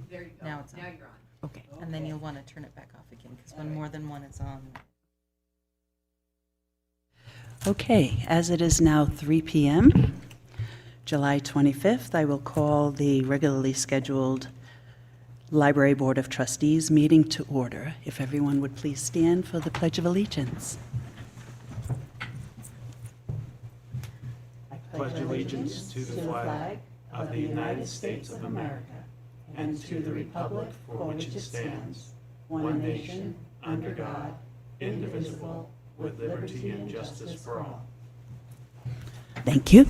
There you go. Now it's on. Now you're on. Okay, and then you'll want to turn it back off again, because when more than one is on. Okay, as it is now 3 p.m., July 25th, I will call the regularly scheduled Library Board of Trustees meeting to order. If everyone would please stand for the Pledge of Allegiance. Pledge allegiance to the flag of the United States of America and to the republic for which it stands, one nation, under God, indivisible, with liberty and justice for all. Thank you.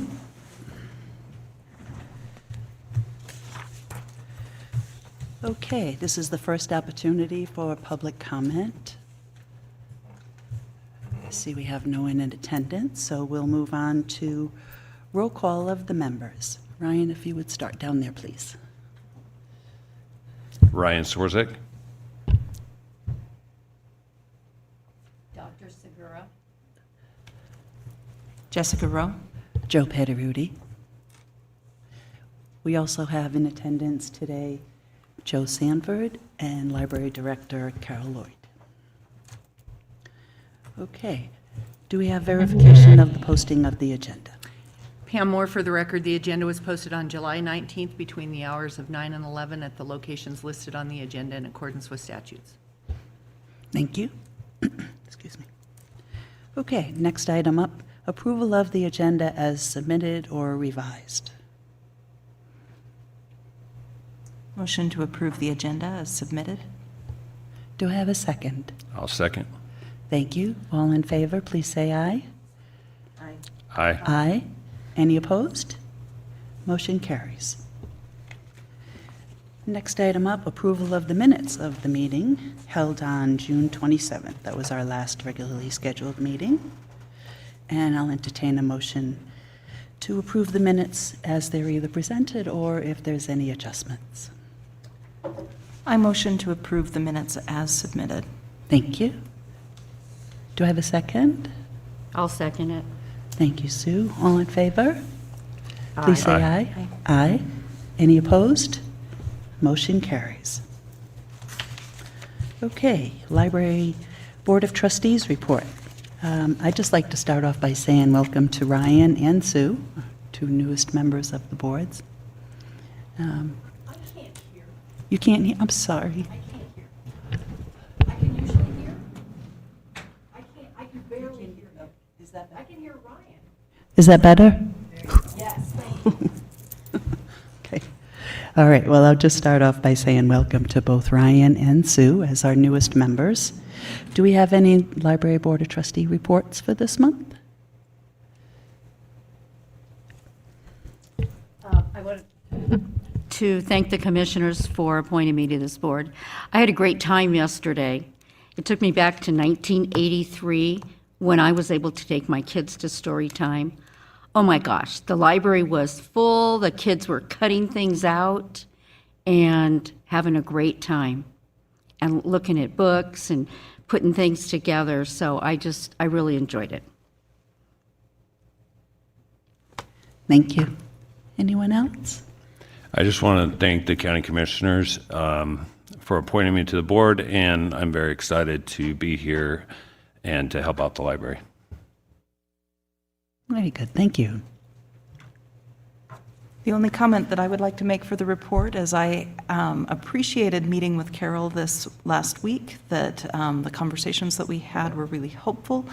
Okay, this is the first opportunity for public comment. I see we have no one in attendance, so we'll move on to roll call of the members. Ryan, if you would start down there, please. Ryan Swarzik. Dr. Segura. Jessica Rowe? Joe Pederuti. We also have in attendance today Joe Sanford and Library Director Carol Lloyd. Okay, do we have verification of the posting of the agenda? Pam Moore, for the record, the agenda was posted on July 19th between the hours of 9 and 11 at the locations listed on the agenda in accordance with statutes. Thank you. Excuse me. Okay, next item up, approval of the agenda as submitted or revised. Motion to approve the agenda as submitted. Do I have a second? I'll second. Thank you. All in favor, please say aye. Aye. Aye. Aye. Any opposed? Motion carries. Next item up, approval of the minutes of the meeting held on June 27th. That was our last regularly scheduled meeting. And I'll entertain a motion to approve the minutes as they're either presented or if there's any adjustments. I motion to approve the minutes as submitted. Thank you. Do I have a second? I'll second it. Thank you, Sue. All in favor? Please say Aye. aye. Aye. Any opposed? Motion carries. Okay, Library Board of Trustees report. I'd just like to start off by saying welcome to Ryan and Sue, two newest members of the boards. I can't hear. You can't hear? I'm sorry. I can't hear. I can usually hear. I can barely hear them. Is that I can hear Ryan. Is that better? Yes, thank you. Okay. All right, well, I'll just start off by saying welcome to both Ryan and Sue as our newest members. Do we have any Library Board of Trustee reports for this month? I want to thank the commissioners for appointing me to this board. I had a great time yesterday. It took me back to 1983 when I was able to take my kids to story time. Oh my gosh, the library was full, the kids were cutting things out and having a great time and looking at books and putting things together. So I really enjoyed it. Thank you. Anyone else? I just want to thank the county commissioners for appointing me to the board, and I'm very excited to be here and to help out the library. Very good, thank you. The only comment that I would like to make for the report is I appreciated meeting with Carol this last week, that the conversations that we had were really hopeful.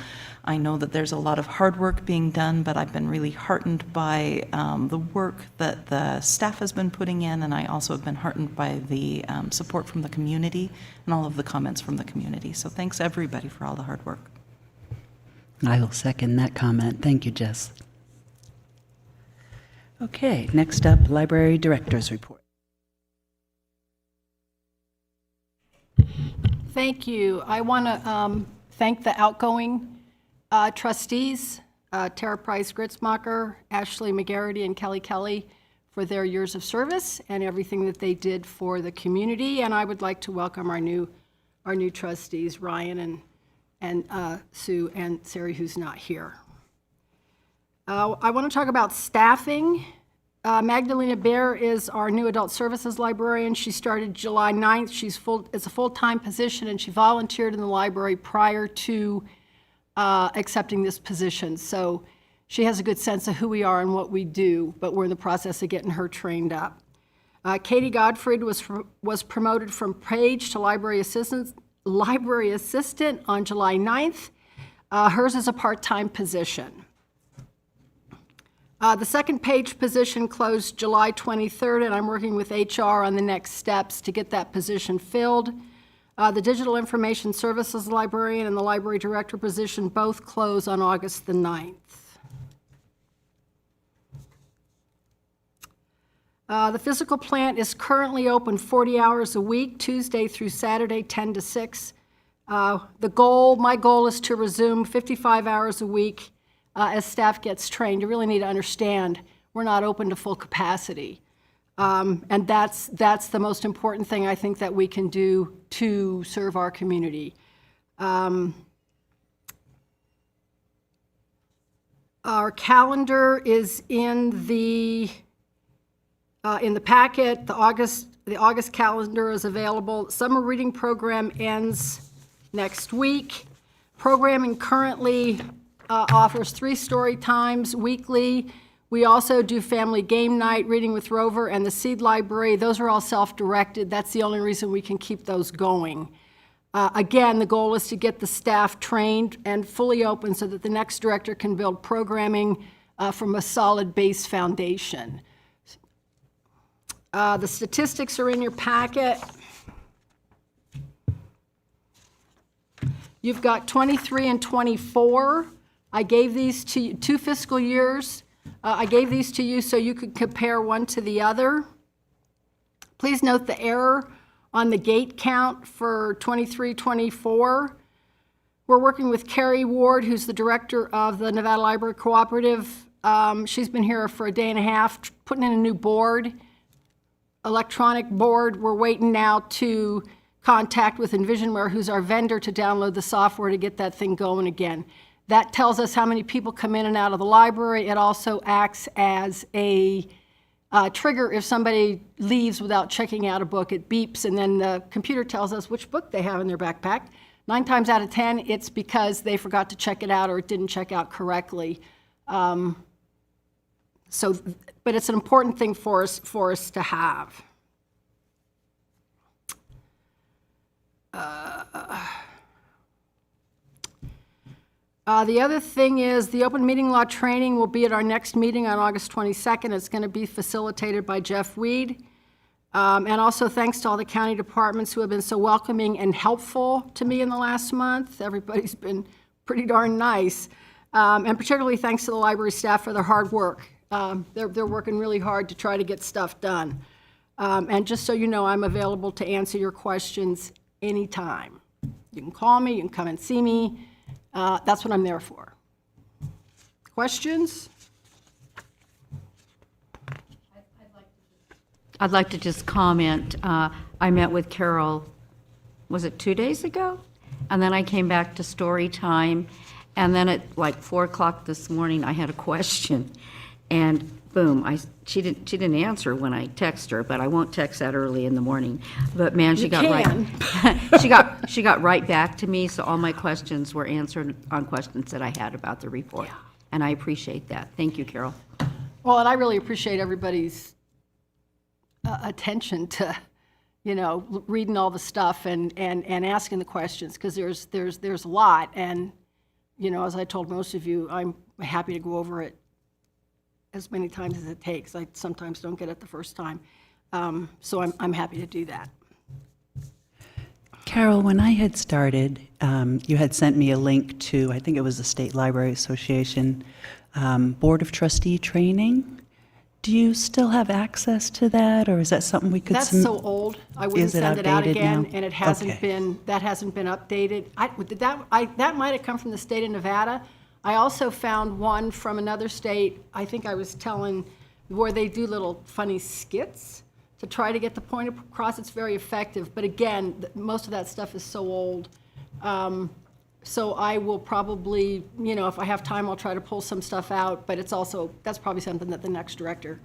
I know that there's a lot of hard work being done, but I've been really heartened by the work that the staff has been putting in, and I also have been heartened by the support from the community and all of the comments from the community. So thanks everybody for all the hard work. I will second that comment. Thank you, Jess. Okay, next up, Library Director's Report. Thank you. I want to thank the outgoing trustees, Tara Price-Gritzmacher, Ashley McGarity, and Kelly Kelly for their years of service and everything that they did for the community. And I would like to welcome our new trustees, Ryan and Sue and Sari, who's not here. I want to talk about staffing. Magdalena Bear is our new adult services librarian. She started July 9th. It's a full-time position, and she volunteered in the library prior to accepting this position. So she has a good sense of who we are and what we do, but we're in the process of getting her trained up. Katie Godfrey was promoted from page to library assistant on July 9th. Hers is a part-time position. The second page position closed July 23rd, and I'm working with HR on the next steps to get that position filled. The digital information services librarian and the library director position both close on August the 9th. The physical plant is currently open 40 hours a week, Tuesday through Saturday, 10 to 6. My goal is to resume 55 hours a week as staff gets trained. You really need to understand we're not open to full capacity. And that's the most important thing I think that we can do to serve our community. Our calendar is in the packet. The August calendar is available. Summer reading program ends next week. Programming currently offers 3 story times weekly. We also do family game night, reading with Rover, and the Seed Library. Those are all self-directed. That's the only reason we can keep those going. Again, the goal is to get the staff trained and fully open so that the next director can build programming from a solid base foundation. The statistics are in your packet. You've got 23 and 24. I gave these to you, 2 fiscal years. I gave these to you so you could compare one to the other. Please note the error on the gate count for 23-24. We're working with Carrie Ward, who's the director of the Nevada Library Cooperative. She's been here for a day and a half, putting in a new board, electronic board. We're waiting now to contact with Envisionware, who's our vendor, to download the software to get that thing going again. That tells us how many people come in and out of the library. It also acts as a trigger if somebody leaves without checking out a book. It beeps, and then the computer tells us which book they have in their backpack. 9 times out of 10, it's because they forgot to check it out or it didn't check out correctly. But it's an important thing for us to have. The other thing is the open meeting law training will be at our next meeting on August 22nd. It's going to be facilitated by Jeff Weed. And also thanks to all the county departments who have been so welcoming and helpful to me in the last month. Everybody's been pretty darn nice. And particularly thanks to the library staff for their hard work. They're working really hard to try to get stuff done. And just so you know, I'm available to answer your questions anytime. You can call me, you can come and see me. That's what I'm there for. Questions? I'd like to just comment. I met with Carol, was it 2 days ago? And then I came back to story time. And then at like 4 o'clock this morning, I had a question. And boom, she didn't answer when I text her, but I won't text that early in the morning. But man, she got right back to me, so all my questions were answered on questions that I had about the report. And I appreciate that. Thank you, Carol. Well, and I really appreciate everybody's attention to, reading all the stuff and asking the questions, because there's a lot. And, as I told most of you, I'm happy to go over it as many times as it takes. I sometimes don't get it the first time. So I'm happy to do that. Carol, when I had started, you had sent me a link to, I think it was the State Library Association Board of Trustee training. Do you still have access to that, or is that something we could? That's so old. I wouldn't send it out again, now? and it hasn't been. That hasn't been updated. That might have come from the state of Nevada. I also found one from another state. I think I was telling where they do little funny skits to try to get the point across. It's very effective, but again, most of that stuff is so old. So I will probably, if I have time, I'll try to pull some stuff out, but that's probably something that the next director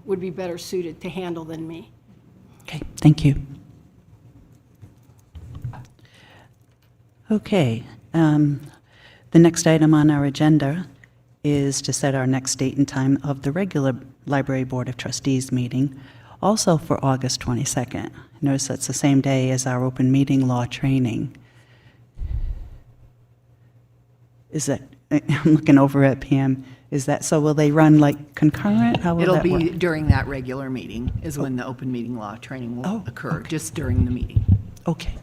would be better suited to handle than me. Okay, thank you. Okay, the next item on our agenda is to set our next date and time of the regular Library Board of Trustees meeting, also for August 22nd. Notice that's the same day as our open meeting law training. Is that, I'm looking over at Pam, is that, so will they run like concurrent? How will It'll that work? be during that regular meeting is when the open meeting law training will Oh, occur, okay. just during the meeting. Okay.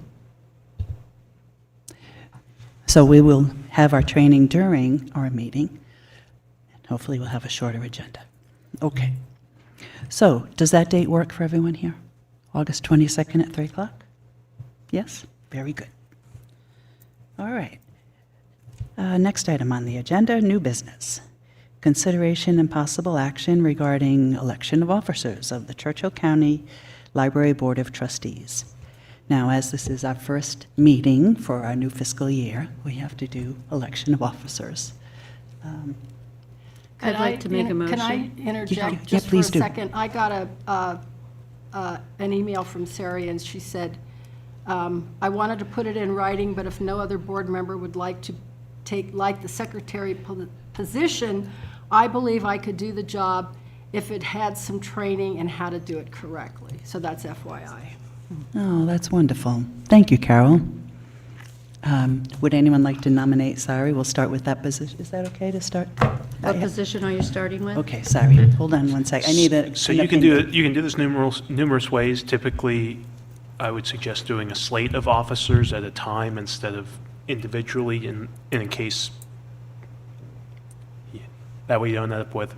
So we will have our training during our meeting, and hopefully we'll have a shorter agenda. Okay. So, does that date work for everyone here? August 22nd at 3 o'clock? Yes? Very good. All right. Next item on the agenda, new business. Consideration and possible action regarding election of officers of the Churchill County Library Board of Trustees. Now, as this is our first meeting for our new fiscal year, we have to do election of officers. I'd like to make a Can I motion. interject Yeah, just for a please do. second? I got an email from Sari, and she said, I wanted to put it in writing, but if no other board member would like to take, like the secretary position, I believe I could do the job if it had some training in how to do it correctly. So that's FYI. Oh, that's wonderful. Thank you, Carol. Would anyone like to nominate Sari? We'll start with that position. Is that okay to start? What position are you starting with? Okay, sorry. Hold on one sec. I need a. So an you can do opinion. it, you can do this numerous ways. Typically, I would suggest doing a slate of officers at a time instead of individually in case, that way you don't end up with,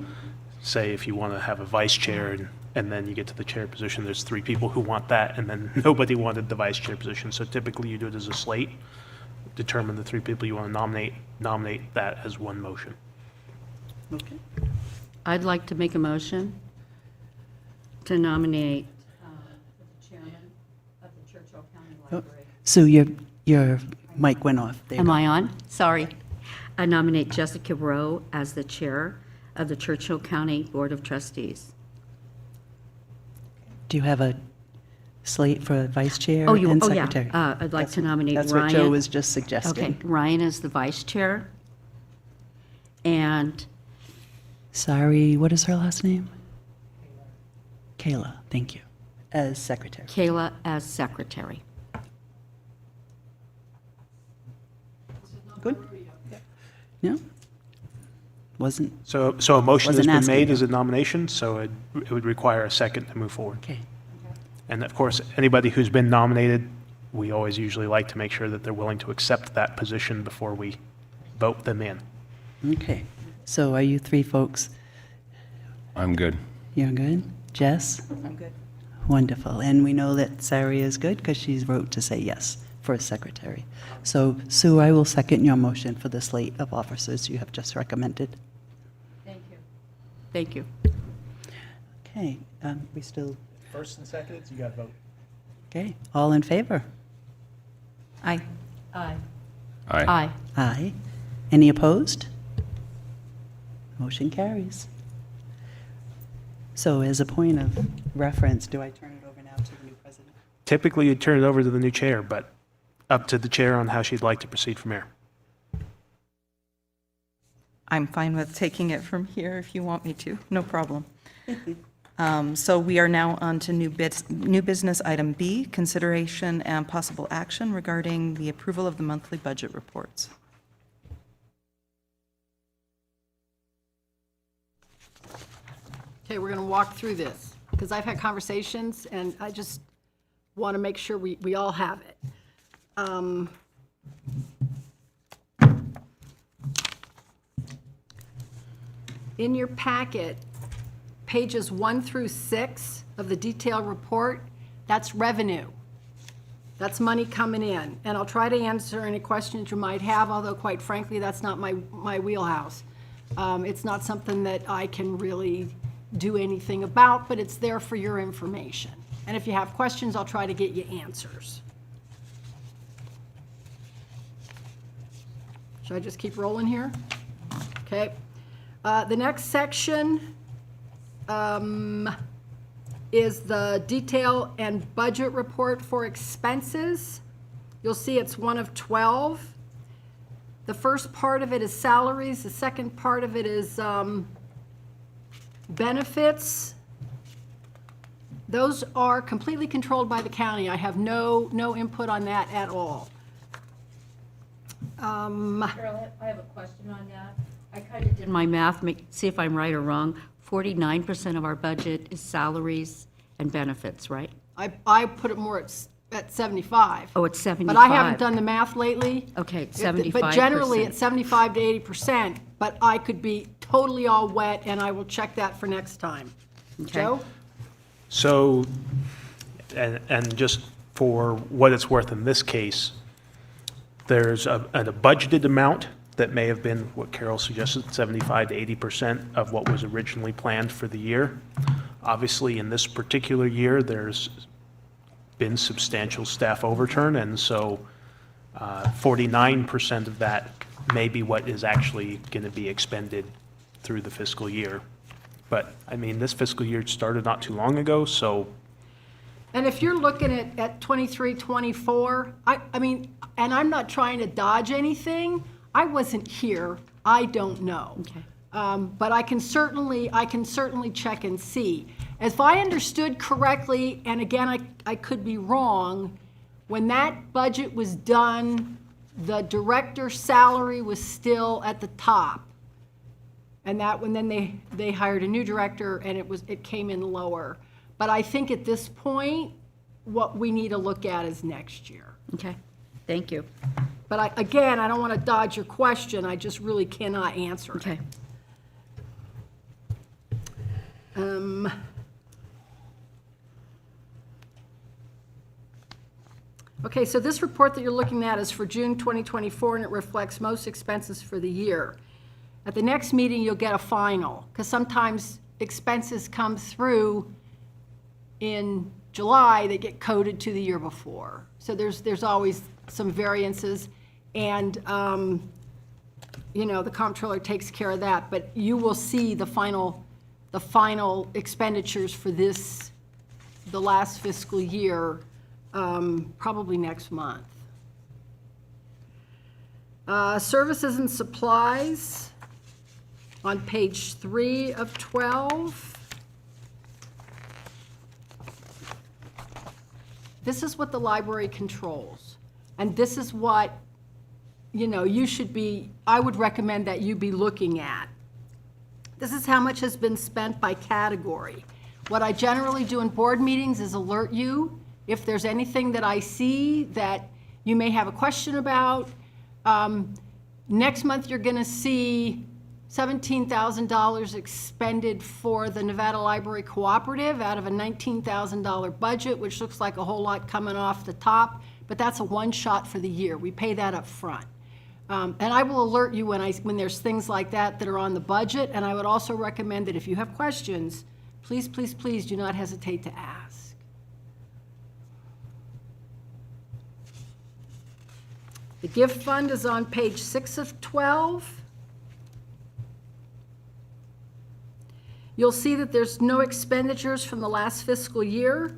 say, if you want to have a vice chair and then you get to the chair position, there's 3 people who want that, and then nobody wanted the vice chair position. So typically you do it as a slate, determine the 3 people you want to nominate that as one motion. Okay. I'd like to make a motion to nominate the chairman of the Churchill County Library. Sue, your mic went off. There you Am go. I on? Sorry. I nominate Jessica Rowe as the chair of the Churchill County Board of Trustees. Do you have a slate for vice chair Oh, and oh, yeah. secretary? I'd like to nominate That's what Joe Ryan. was just Okay, suggesting. Ryan is the vice chair. And Sorry, what is her last name? Kayla, thank you. As secretary. Kayla as secretary. Good? No? Wasn't, So a motion has Wasn't been asking made you. as a nomination, so it would require a second to move forward. okay. And of course, anybody who's been nominated, we always usually like to make sure that they're willing to accept that position before we vote them in. Okay. So are you 3 folks, I'm good. you're good? Jess? I'm good. Wonderful. And we know that Sari is good because she's wrote to say yes for a secretary. So Sue, I will second your motion for the slate of officers you have just recommended. Thank you. Okay, we still, First and second, you got to vote. okay, all in favor? Aye. Aye. Aye. Aye. Any opposed? Motion carries. So as a point of reference, do I turn it over now to the new president? Typically, you'd turn it over to the new chair, but up to the chair on how she'd like to proceed from here. I'm fine with taking it from here if you want me to, no problem. So we are now on to new business item B, consideration and possible action regarding the approval of the monthly budget reports. Okay, we're going to walk through this, because I've had conversations, and I just want to make sure we all have it. In your packet, pages 1 through 6 of the detailed report, that's revenue. That's money coming in. And I'll try to answer any questions you might have, although quite frankly, that's not my wheelhouse. It's not something that I can really do anything about, but it's there for your information. And if you have questions, I'll try to get you answers. Should I just keep rolling here? Okay. The next section is the detail and budget report for expenses. You'll see it's one of 12. The first part of it is salaries, the second part of it is benefits. Those are completely controlled by the county. I have no input on that at all. Carol, I have a question on that. I kind of did my math, see if I'm right or wrong. 49% of our budget is salaries and benefits, right? I put it more at 75. Oh, it's 75. But I haven't done the math lately. Okay, it's But 75%. generally, it's 75 to 80%, but I could be totally all wet, and I will check that for next time. Joe? So, and just for what it's worth in this case, there's a budgeted amount that may have been what Carol suggested, 75 to 80% of what was originally planned for the year. Obviously, in this particular year, there's been substantial staff overturn, and so 49% of that may be what is actually going to be expended through the fiscal year. But, I mean, this fiscal year started not too long ago, so And if you're looking at 23, 24, I mean, and I'm not trying to dodge anything, I wasn't here, I don't know. Okay. But I can certainly check and see. If I understood correctly, and again, I could be wrong, when that budget was done, the director's salary was still at the top. And that, when then they hired a new director, and it came in lower. But I think at this point, what we need to look at is next year. Okay, thank you. But again, I don't want to dodge your question, I just really cannot answer it. Okay. Okay, so this report that you're looking at is for June 2024, and it reflects most expenses for the year. At the next meeting, you'll get a final, because sometimes expenses come through in July, they get coded to the year before. So there's always some variances, and, you know, the comptroller takes care of that, but you will see the final expenditures for this, the last fiscal year, probably next month. Services and supplies on page 3 of 12. This is what the library controls, and this is what, you know, you should be, I would recommend that you be looking at. This is how much has been spent by category. What I generally do in board meetings is alert you if there's anything that I see that you may have a question about. Next month, you're going to see $17,000 expended for the Nevada Library Cooperative out of a $19,000 budget, which looks like a whole lot coming off the top, but that's a one-shot for the year. We pay that up front. And I will alert you when there's things like that are on the budget, and I would also recommend that if you have questions, please, please, please do not hesitate to ask. The gift fund is on page 6 of 12. You'll see that there's no expenditures from the last fiscal year.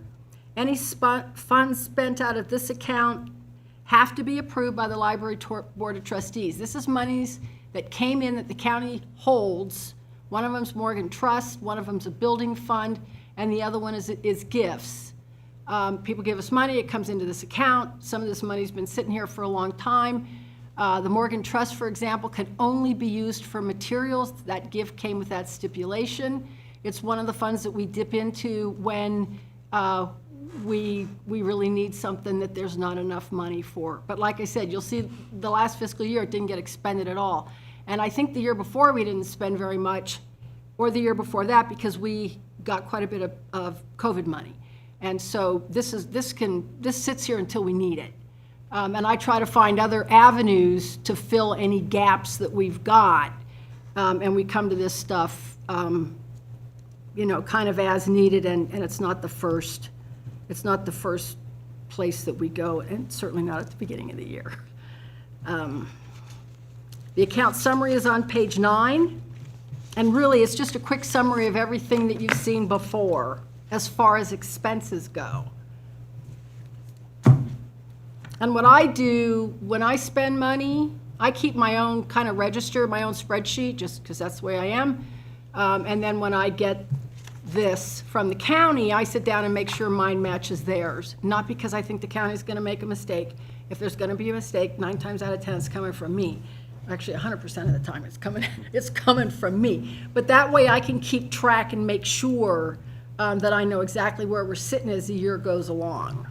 Any funds spent out of this account have to be approved by the Library Board of Trustees. This is monies that came in that the county holds. One of them's Morgan Trust, one of them's a building fund, and the other one is gifts. People give us money, it comes into this account. Some of this money's been sitting here for a long time. The Morgan Trust, for example, can only be used for materials. That gift came with that stipulation. It's one of the funds that we dip into when we really need something that there's not enough money for. But like I said, you'll see the last fiscal year, it didn't get expended at all. And I think the year before, we didn't spend very much, or the year before that, because we got quite a bit of COVID money. And so this sits here until we need it. And I try to find other avenues to fill any gaps that we've got. And we come to this stuff, you know, kind of as needed, and it's not the first place that we go, and certainly not at the beginning of the year. The account summary is on page 9. And really, it's just a quick summary of everything that you've seen before as far as expenses go. And what I do when I spend money, I keep my own kind of register, my own spreadsheet, just because that's the way I am. And then when I get this from the county, I sit down and make sure mine matches theirs. Not because I think the county's going to make a mistake. If there's going to be a mistake, 9 times out of 10 it's coming from me. Actually, 100% of the time it's coming from me. But that way I can keep track and make sure that I know exactly where we're sitting as the year goes along.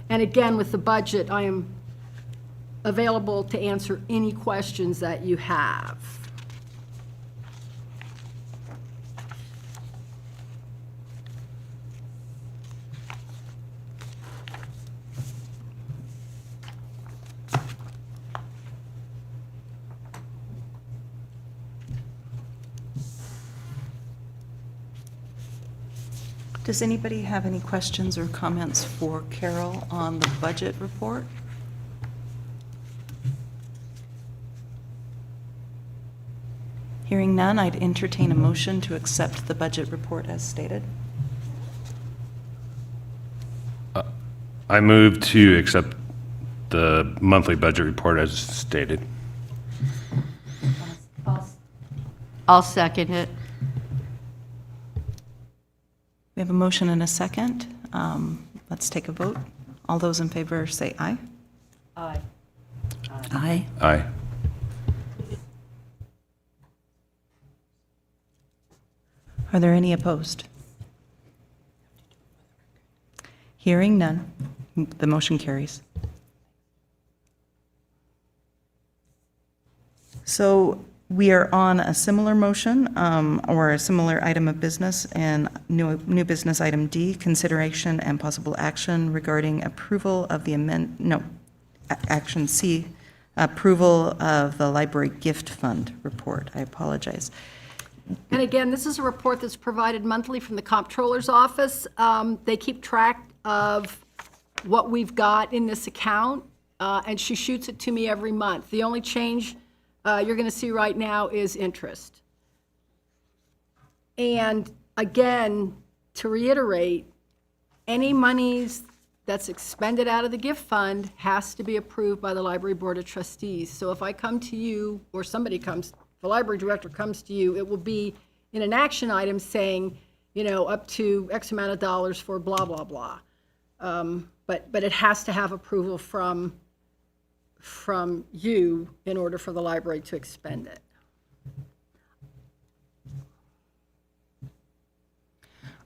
And again, with the budget, I am available to answer any questions that you have. Does anybody have any questions or comments for Carol on the budget report? Hearing none, I'd entertain a motion to accept the budget report as stated. I move to accept the monthly budget report as stated. I'll second it. We have a motion and a second. Let's take a vote. All those in favor say aye. Aye. Aye. Are there any opposed? Hearing none, the motion carries. So we are on a similar motion, or a similar item of business, and new business item D, consideration and possible action regarding approval of the action C, approval of the library gift fund report. I apologize. And again, this is a report that's provided monthly from the comptroller's office. They keep track of what we've got in this account, and she shoots it to me every month. The only change you're going to see right now is interest. And again, to reiterate, any monies that's expended out of the gift fund has to be approved by the Library Board of Trustees. So if I come to you, or somebody comes, the library director comes to you, it will be in an action item saying, you know, up to X amount of dollars for blah, blah, blah. But it has to have approval from you in order for the library to expend it.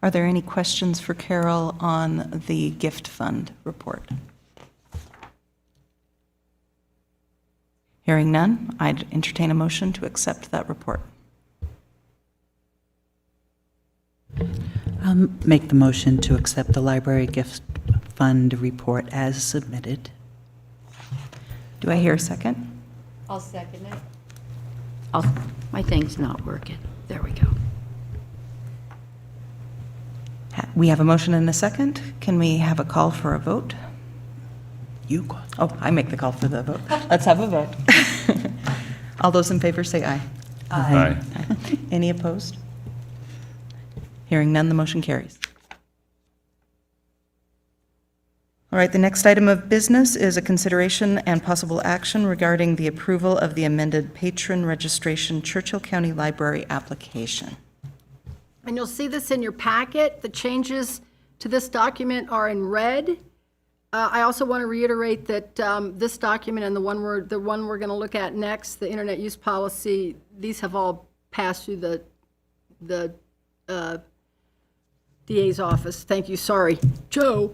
Are there any questions for Carol on the gift fund report? Hearing none, I'd entertain a motion to accept that report. I'll make the motion to accept the library gift fund report as submitted. Do I hear a second? I'll second it. My thing's not working. There we go. We have a motion and a second. Can we have a call for a vote? You go. Oh, I make the call for the vote. Let's have a vote. All those in favor say aye. Aye. Aye. Any opposed? Hearing none, the motion carries. All right, the next item of business is a consideration and possible action regarding the approval of the amended patron registration Churchill County Library application. And you'll see this in your packet. The changes to this document are in red. I also want to reiterate that this document and the one we're going to look at next, the internet use policy, these have all passed through the DA's office. Thank you, sorry, Joe.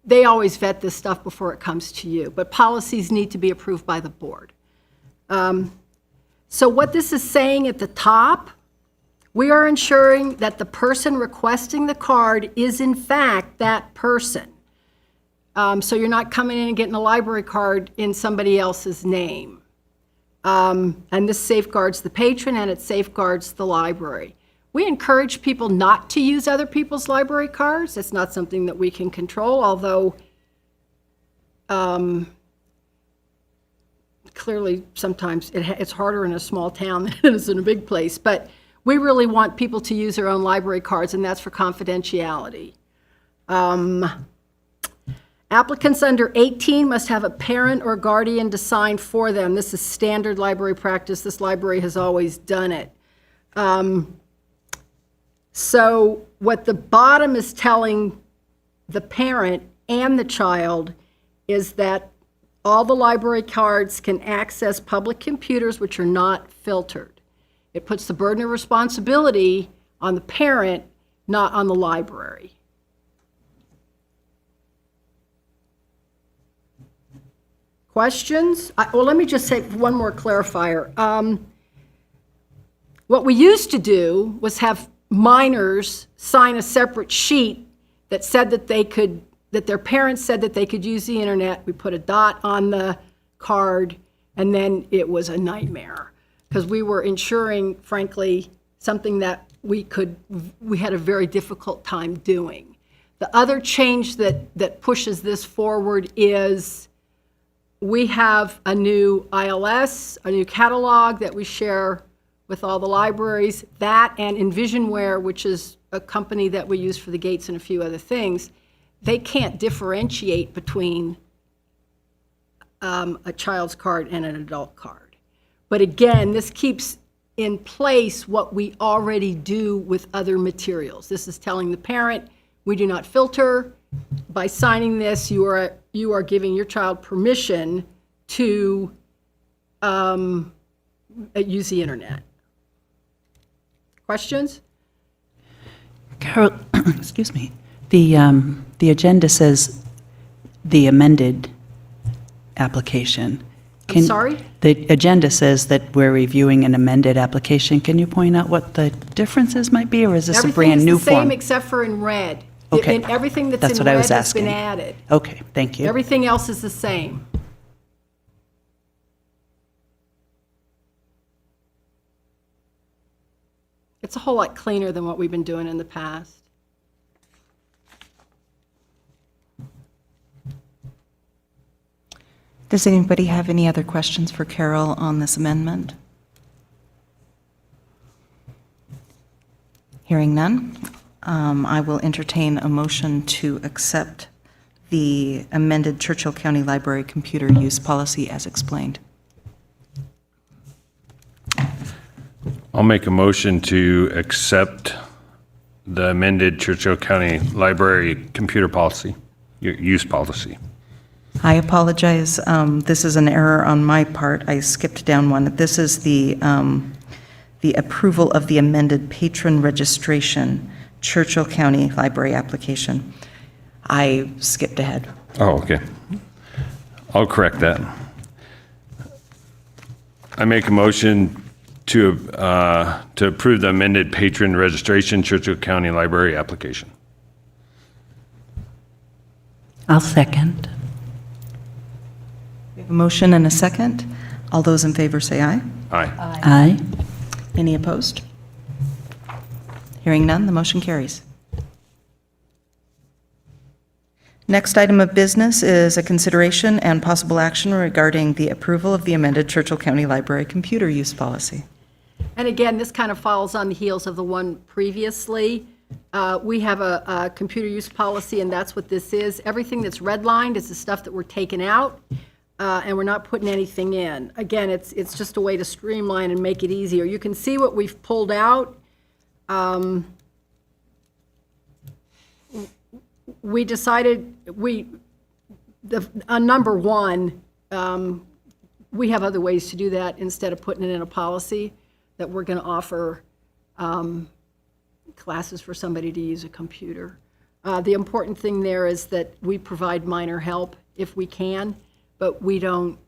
They always vet this stuff before it comes to you, but policies need to be approved by the board. So what this is saying at the top, we are ensuring that the person requesting the card is in fact that person. So you're not coming in and getting a library card in somebody else's name. And this safeguards the patron and it safeguards the library. We encourage people not to use other people's library cards. It's not something that we can control, although clearly, sometimes it's harder in a small town than it is in a big place, but we really want people to use their own library cards, and that's for confidentiality. Applicants under 18 must have a parent or guardian to sign for them. This is standard library practice. This library has always done it. So what the bottom is telling the parent and the child is that all the library cards can access public computers which are not filtered. It puts the burden of responsibility on the parent, not on the library. Questions? Well, let me just say one more clarifier. What we used to do was have minors sign a separate sheet that said that that their parents said that they could use the internet. We put a dot on the card, and then it was a nightmare because we were ensuring, frankly, something that we had a very difficult time doing. The other change that pushes this forward is we have a new ILS, a new catalog that we share with all the libraries. That and Envisionware, which is a company that we use for the gates and a few other things, they can't differentiate between a child's card and an adult card. But again, this keeps in place what we already do with other materials. This is telling the parent, we do not filter. By signing this, you are giving your child permission to use the internet. Questions? Carol, excuse me. The agenda says the amended application. I'm sorry? The agenda says that we're reviewing an amended application. Can you point out what the differences might be, or is this a brand new Everything's the same form? except for in red. Okay. And everything that's That's in what I red was has been asking. added. Okay, thank you. Everything else is the same. It's a whole lot cleaner than what we've been doing in the past. Does anybody have any other questions for Carol on this amendment? Hearing none, I will entertain a motion to accept the amended Churchill County Library computer use policy as explained. I'll make a motion to accept the amended Churchill County Library computer policy, use policy. I apologize. This is an error on my part. I skipped down one. This is the approval of the amended patron registration, Churchill County Library application. I skipped ahead. Oh, okay. I'll correct that. I make a motion to approve the amended patron registration, Churchill County Library application. I'll second. We have a motion and a second. All those in favor say aye. Aye. Aye. Any opposed? Hearing none, the motion carries. Next item of business is a consideration and possible action regarding the approval of the amended Churchill County Library computer use policy. And again, this kind of follows on the heels of the one previously. We have a computer use policy, and that's what this is. Everything that's redlined is the stuff that we're taking out, and we're not putting anything in. Again, it's just a way to streamline and make it easier. You can see what we've pulled out. We decided, on number one, we have other ways to do that instead of putting it in a policy, that we're going to offer classes for somebody to use a computer. The important thing there is that we provide minor help if we can, but we don't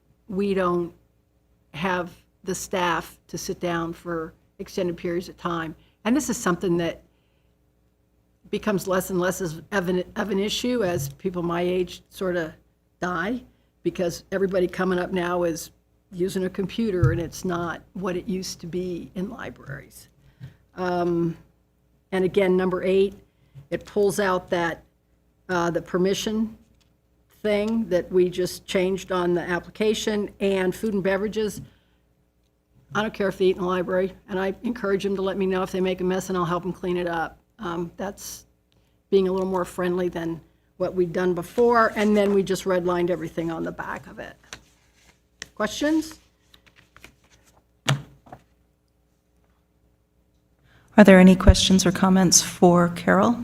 have the staff to sit down for extended periods of time. And this is something that becomes less and less of an issue as people my age sort of die, because everybody coming up now is using a computer, and it's not what it used to be in libraries. And again, number 8, it pulls out that the permission thing that we just changed on the application, and food and beverages. I don't care if they eat in the library, and I encourage them to let me know if they make a mess, and I'll help them clean it up. That's being a little more friendly than what we'd done before, and then we just redlined everything on the back of it. Questions? Are there any questions or comments for Carol?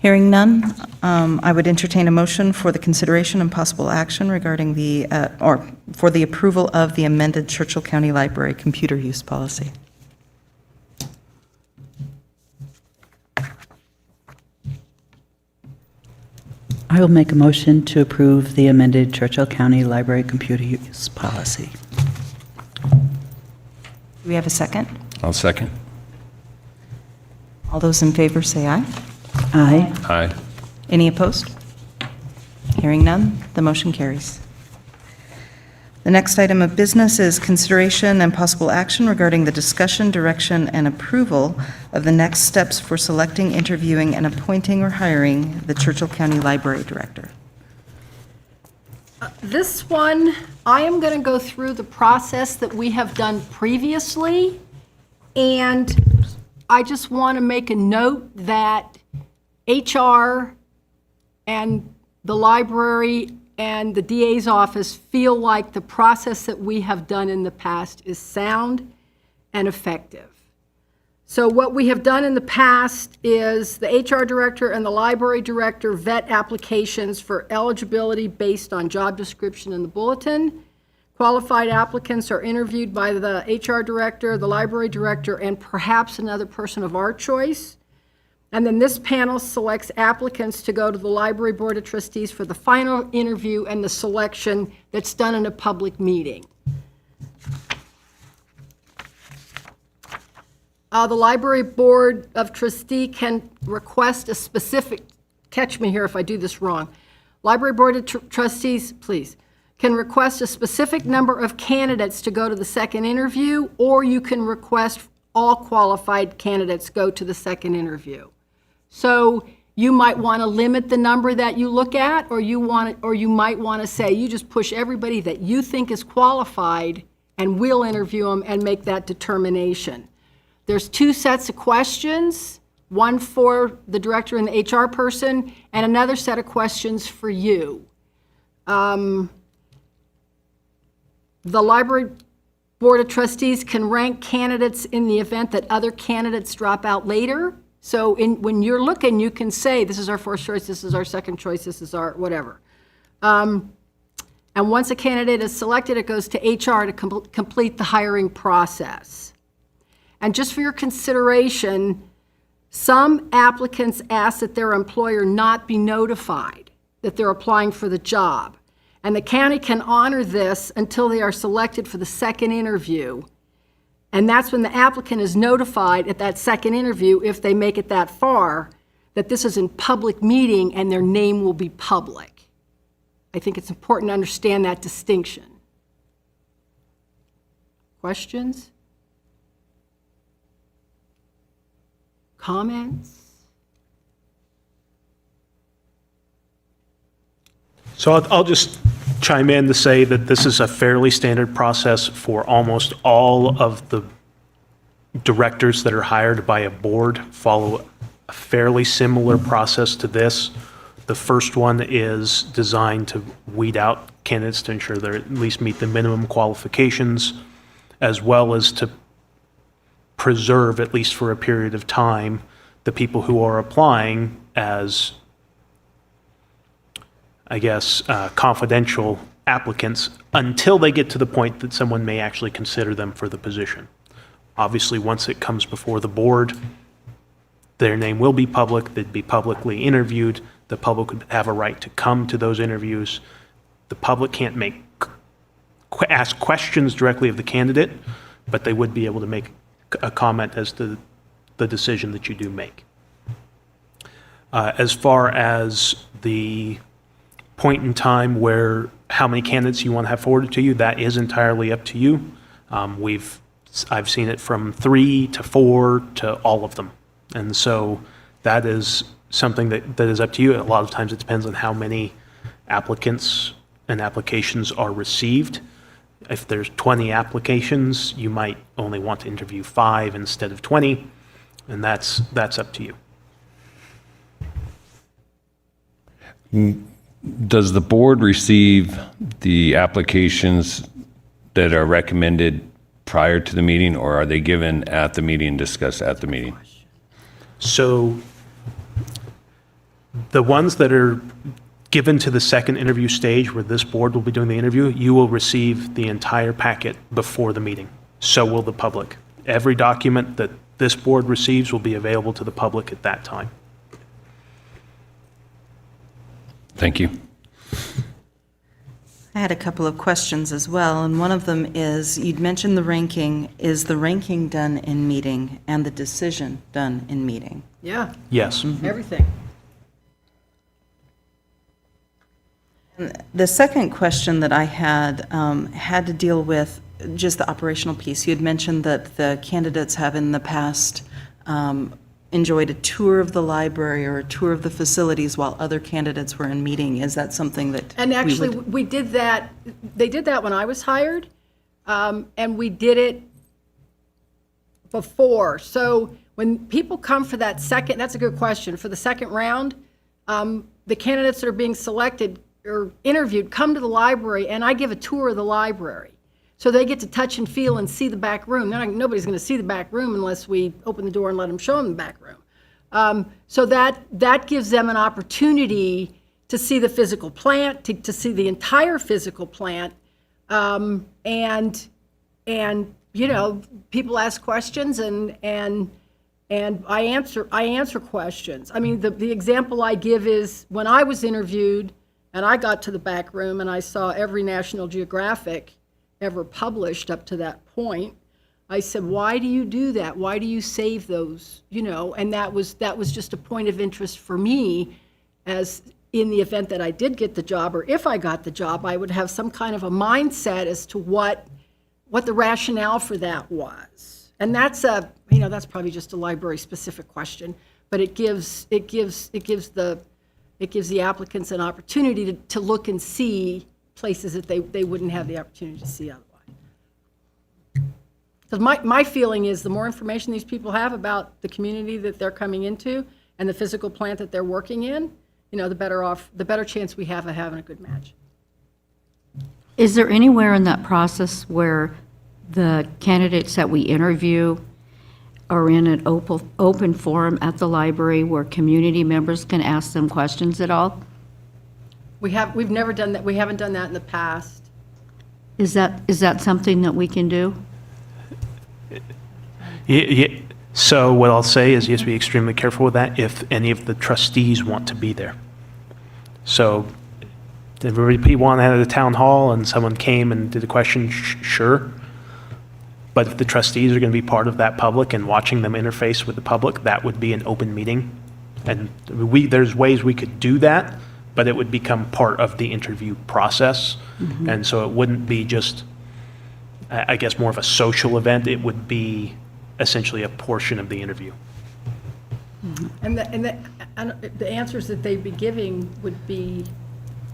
Hearing none, I would entertain a motion for the consideration and possible action regarding or for the approval of the amended Churchill County Library computer use policy. I will make a motion to approve the amended Churchill County Library computer use policy. Do we have a second? I'll second. All those in favor say aye. Aye. Aye. Any opposed? Hearing none, the motion carries. The next item of business is consideration and possible action regarding the discussion, direction, and approval of the next steps for selecting, interviewing, and appointing or hiring the Churchill County Library Director. This one, I am going to go through the process that we have done previously, and I just want to make a note that HR and the library and the DA's office feel like the process that we have done in the past is sound and effective. So what we have done in the past is the HR director and the library director vet applications for eligibility based on job description in the bulletin. Qualified applicants are interviewed by the HR director, the library director, and perhaps another person of our choice. And then this panel selects applicants to go to the Library Board of Trustees for the final interview and the selection that's done in a public meeting. The Library Board of Trustees can request a specific, catch me here if I do this wrong. Library Board of Trustees, please, can request a specific number of candidates to go to the second interview, or you can request all qualified candidates go to the second interview. So you might want to limit the number that you look at, or you might want to say, you just push everybody that you think is qualified, and we'll interview them and make that determination. There's two sets of questions, one for the director and the HR person, and another set of questions for you. The Library Board of Trustees can rank candidates in the event that other candidates drop out later. So when you're looking, you can say, this is our first choice, this is our second choice, this is our whatever. And once a candidate is selected, it goes to HR to complete the hiring process. And just for your consideration, some applicants ask that their employer not be notified that they're applying for the job. And the county can honor this until they are selected for the second interview. And that's when the applicant is notified at that second interview, if they make it that far, that this is in public meeting and their name will be public. I think it's important to understand that distinction. Questions? Comments? So I'll just chime in to say that this is a fairly standard process for almost all of the directors that are hired by a board, follow a fairly similar process to this. The first one is designed to weed out candidates to ensure they at least meet the minimum qualifications, as well as to preserve, at least for a period of time, the people who are applying as, I guess, confidential applicants until they get to the point that someone may actually consider them for the position. Obviously, once it comes before the board, their name will be public, they'd be publicly interviewed, the public would have a right to come to those interviews. The public can't ask questions directly of the candidate, but they would be able to make a comment as to the decision that you do make. As far as the point in time where how many candidates you want to have forwarded to you, that is entirely up to you. I've seen it from 3 to 4 to all of them. And so that is something that is up to you. A lot of times it depends on how many applicants and applications are received. If there's 20 applications, you might only want to interview 5 instead of 20, and that's up to you. Does the board receive the applications that are recommended prior to the meeting, or are they given at the meeting, discussed at the meeting? So the ones that are given to the second interview stage, where this board will be doing the interview, you will receive the entire packet before the meeting. So will the public. Every document that this board receives will be available to the public at that time. Thank you. I had a couple of questions as well, and one of them is, you'd mentioned the ranking. Is the ranking done in meeting and the decision done in meeting? Yeah, Yes. everything. The second question that I had to deal with just the operational piece. You had mentioned that the candidates have in the past enjoyed a tour of the library or a tour of the facilities while other candidates were in meeting. Is that something that And we actually, would- we did that, they did that when I was hired, and we did it before. So when people come for that second, that's a good question, for the second round, the candidates that are being selected or interviewed come to the library, and I give a tour of the library. So they get to touch and feel and see the back room. Nobody's going to see the back room unless we open the door and let them show them the back room. So that gives them an opportunity to see the physical plant, to see the entire physical plant, and you know, people ask questions and I answer questions. I mean, the example I give is when I was interviewed and I got to the back room and I saw every National Geographic ever published up to that point, I said, why do you do that? Why do you save those? You know, and that was just a point of interest for me, as in the event that I did get the job, or if I got the job, I would have some kind of a mindset as to what the rationale for that was. And that's that's probably just a library specific question, but it gives the applicants an opportunity to look and see places that they wouldn't have the opportunity to see otherwise. Because my feeling is the more information these people have about the community that they're coming into and the physical plant that they're working in, you know, the better chance we have of having a good match. Is there anywhere in that process where the candidates that we interview are in an open forum at the library where community members can ask them questions at all? We've never done that. We haven't done that in the past. Is that something that we can do? Yeah. So what I'll say is you have to be extremely careful with that if any of the trustees want to be there. So if everybody wanted at a town hall and someone came and did a question, sure. But if the trustees are going to be part of that public and watching them interface with the public, that would be an open meeting. And there's ways we could do that, but it would become part of the interview process. Mm-hmm. And so it wouldn't be just, I guess, more of a social event. It would be essentially a portion of the interview. And the answers that they'd be giving would be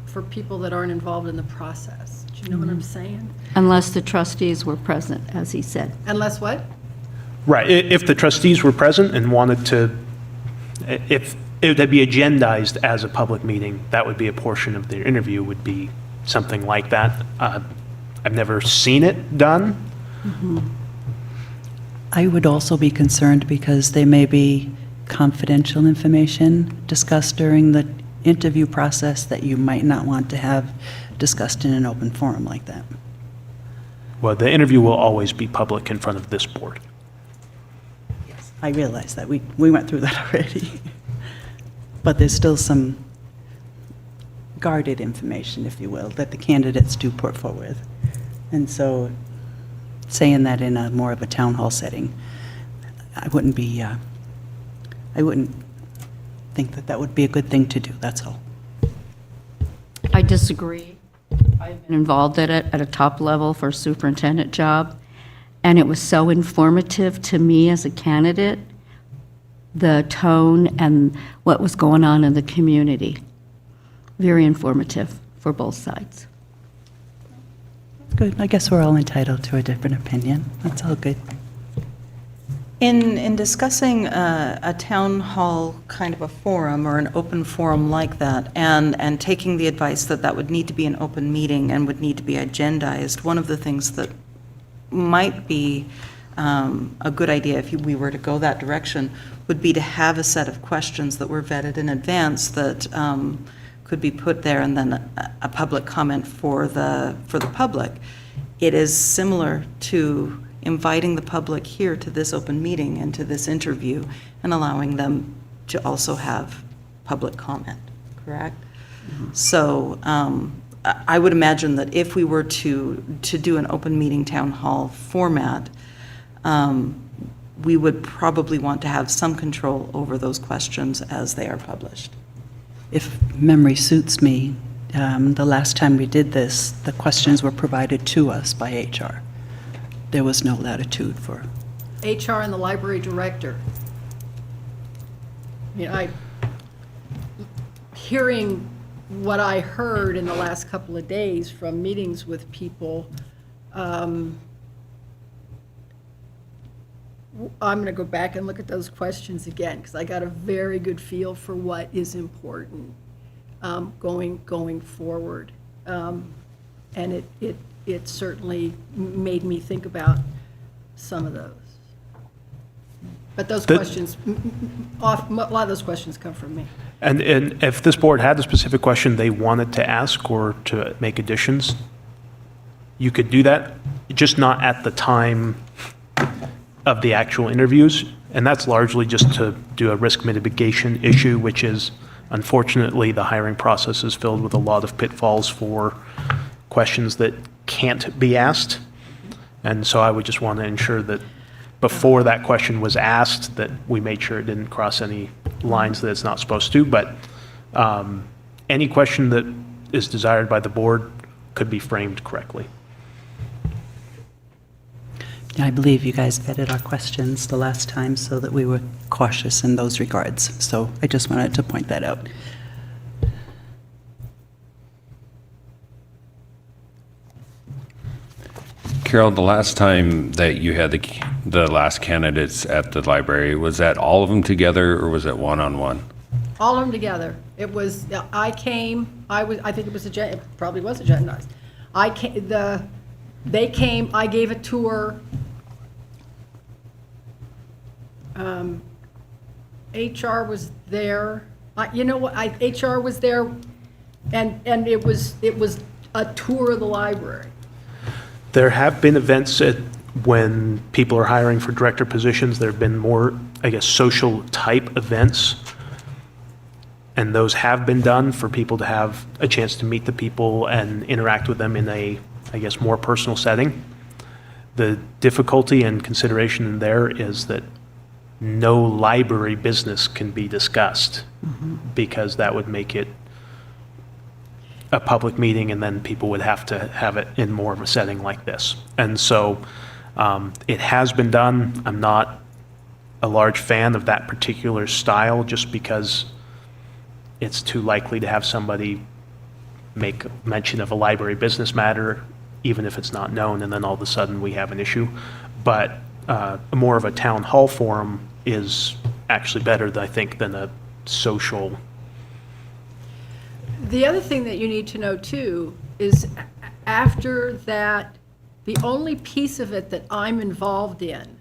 for people that aren't involved in the process. Do you know what I'm saying? Unless the trustees were present, as he said. Unless what? Right. If the trustees were present and wanted to, if it would be agendized as a public meeting, that would be a portion of their interview, would be something like that. I've never seen it done. Mm-hmm. I would also be concerned because there may be confidential information discussed during the interview process that you might not want to have discussed in an open forum like that. Well, the interview will always be public in front of this board. I realize that. We went through that already. But there's still some guarded information, if you will, that the candidates do put forward. And so saying that in a more of a town hall setting, I wouldn't think that would be a good thing to do, that's all. I disagree. I've been involved at it at a top level for a superintendent job, and it was so informative to me as a candidate the tone and what was going on in the community. Very informative for both sides. Good. I guess we're all entitled to a different opinion. That's all good. In discussing a town hall kind of a forum or an open forum like that, and taking the advice that that would need to be an open meeting and would need to be agendized, one of the things that might be a good idea if we were to go that direction would be to have a set of questions that were vetted in advance that could be put there, and then a public comment for the public. It is similar to inviting the public here to this open meeting and to this interview and allowing them to also have public comment, correct? So I would imagine that if we were to do an open meeting town hall format, we would probably want to have some control over those questions as they are published. If memory suits me, the last time we did this, the questions were provided to us by HR. There was no latitude for. HR and the library director. Hearing what I heard in the last couple of days from meetings with people, I'm going to go back and look at those questions again, because I got a very good feel for what is important going forward. And it certainly made me think about some of those. But those questions, a lot of those questions come from me. And if this board had a specific question they wanted to ask or to make additions, you could do that, just not at the time of the actual interviews. And that's largely just to do a risk mitigation issue, which is, unfortunately, the hiring process is filled with a lot of pitfalls for questions that can't be asked. And so I would just want to ensure that before that question was asked, that we made sure it didn't cross any lines that it's not supposed to. But any question that is desired by the board could be framed correctly. I believe you guys vetted our questions the last time so that we were cautious in those regards. So I just wanted to point that out. Carol, the last time that you had the last candidates at the library, was that all of them together or was it one-on-one? All of them together. It was, I came, I think it was it probably was agendized. They came, I gave a tour. HR was there. You know what, HR was there, and it was a tour of the library. There have been events when people are hiring for director positions, there have been more, I guess, social type events. And those have been done for people to have a chance to meet the people and interact with them in a, I guess, more personal setting. The difficulty and consideration there is that no library business can be discussed because that would make it a public meeting, and then people would have to have it in more of a setting like this. And so it has been done. I'm not a large fan of that particular style just because it's too likely to have somebody make mention of a library business matter, even if it's not known, and then all of a sudden we have an issue. But more of a town hall forum is actually better, I think, than a social. The other thing that you need to know too is after that, the only piece of it that I'm involved in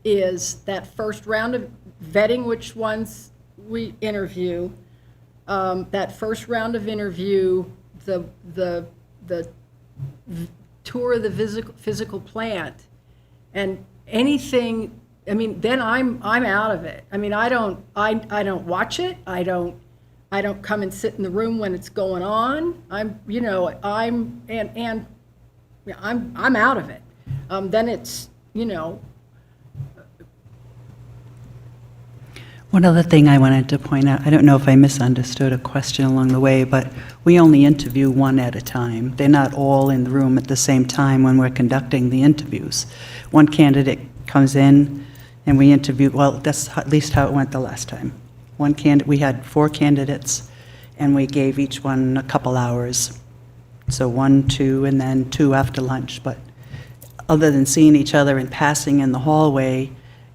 is that first round of vetting which ones we interview, that first round of interview, the tour of the physical plant, and anything. I mean, then I'm out of it. I mean, I don't watch it. I don't come and sit in the room when it's going on. I'm out of it. Then it's, One other thing I wanted to point out, I don't know if I misunderstood a question along the way, but we only interview one at a time. They're not all in the room at the same time when we're conducting the interviews. One candidate comes in And we interviewed, well, that's at least how it went the last time. We had 4 candidates, and we gave each one a couple hours. So 1, 2, and then 2 after lunch. But other than seeing each other and passing in the hallway,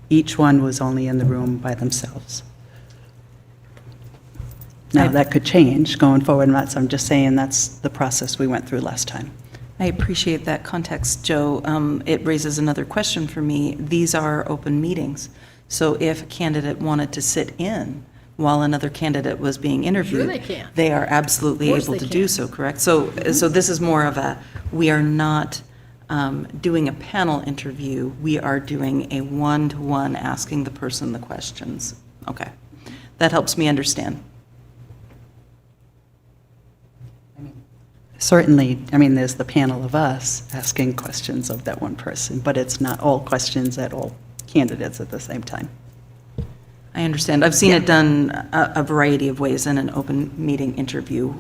each one was only in the room by themselves. Now, that could change going forward, and I'm just saying that's the process we went through last time. I appreciate that context, Joe. It raises another question for me. These are open meetings. So if a candidate wanted to sit in while another candidate was being interviewed, they can. they are absolutely Of course able they to can. do so, correct? So this is more of a, we are not doing a panel interview. We are doing a one-to-one, asking the person the questions. Okay. That helps me understand. Certainly, I mean, there's the panel of us asking questions of that one person, but it's not all questions at all candidates at the same time. I understand. I've seen it done a variety of ways in an open meeting interview.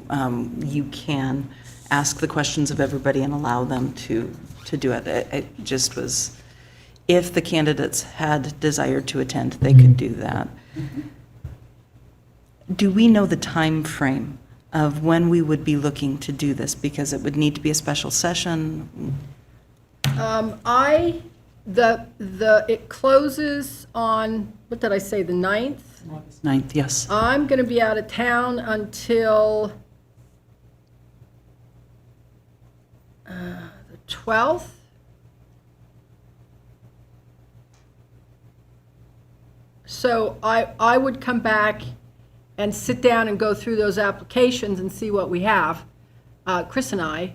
You can ask the questions of everybody and allow them to do it. It just was, if the candidates had desired to attend, they could do that. Do we know the time frame of when we would be looking to do this? Because it would need to be a special session. It closes on, what did I say, the 9th? August 9th, yes. I'm going to be out of town until the 12th. So I would come back and sit down and go through those applications and see what we have, Chris and I,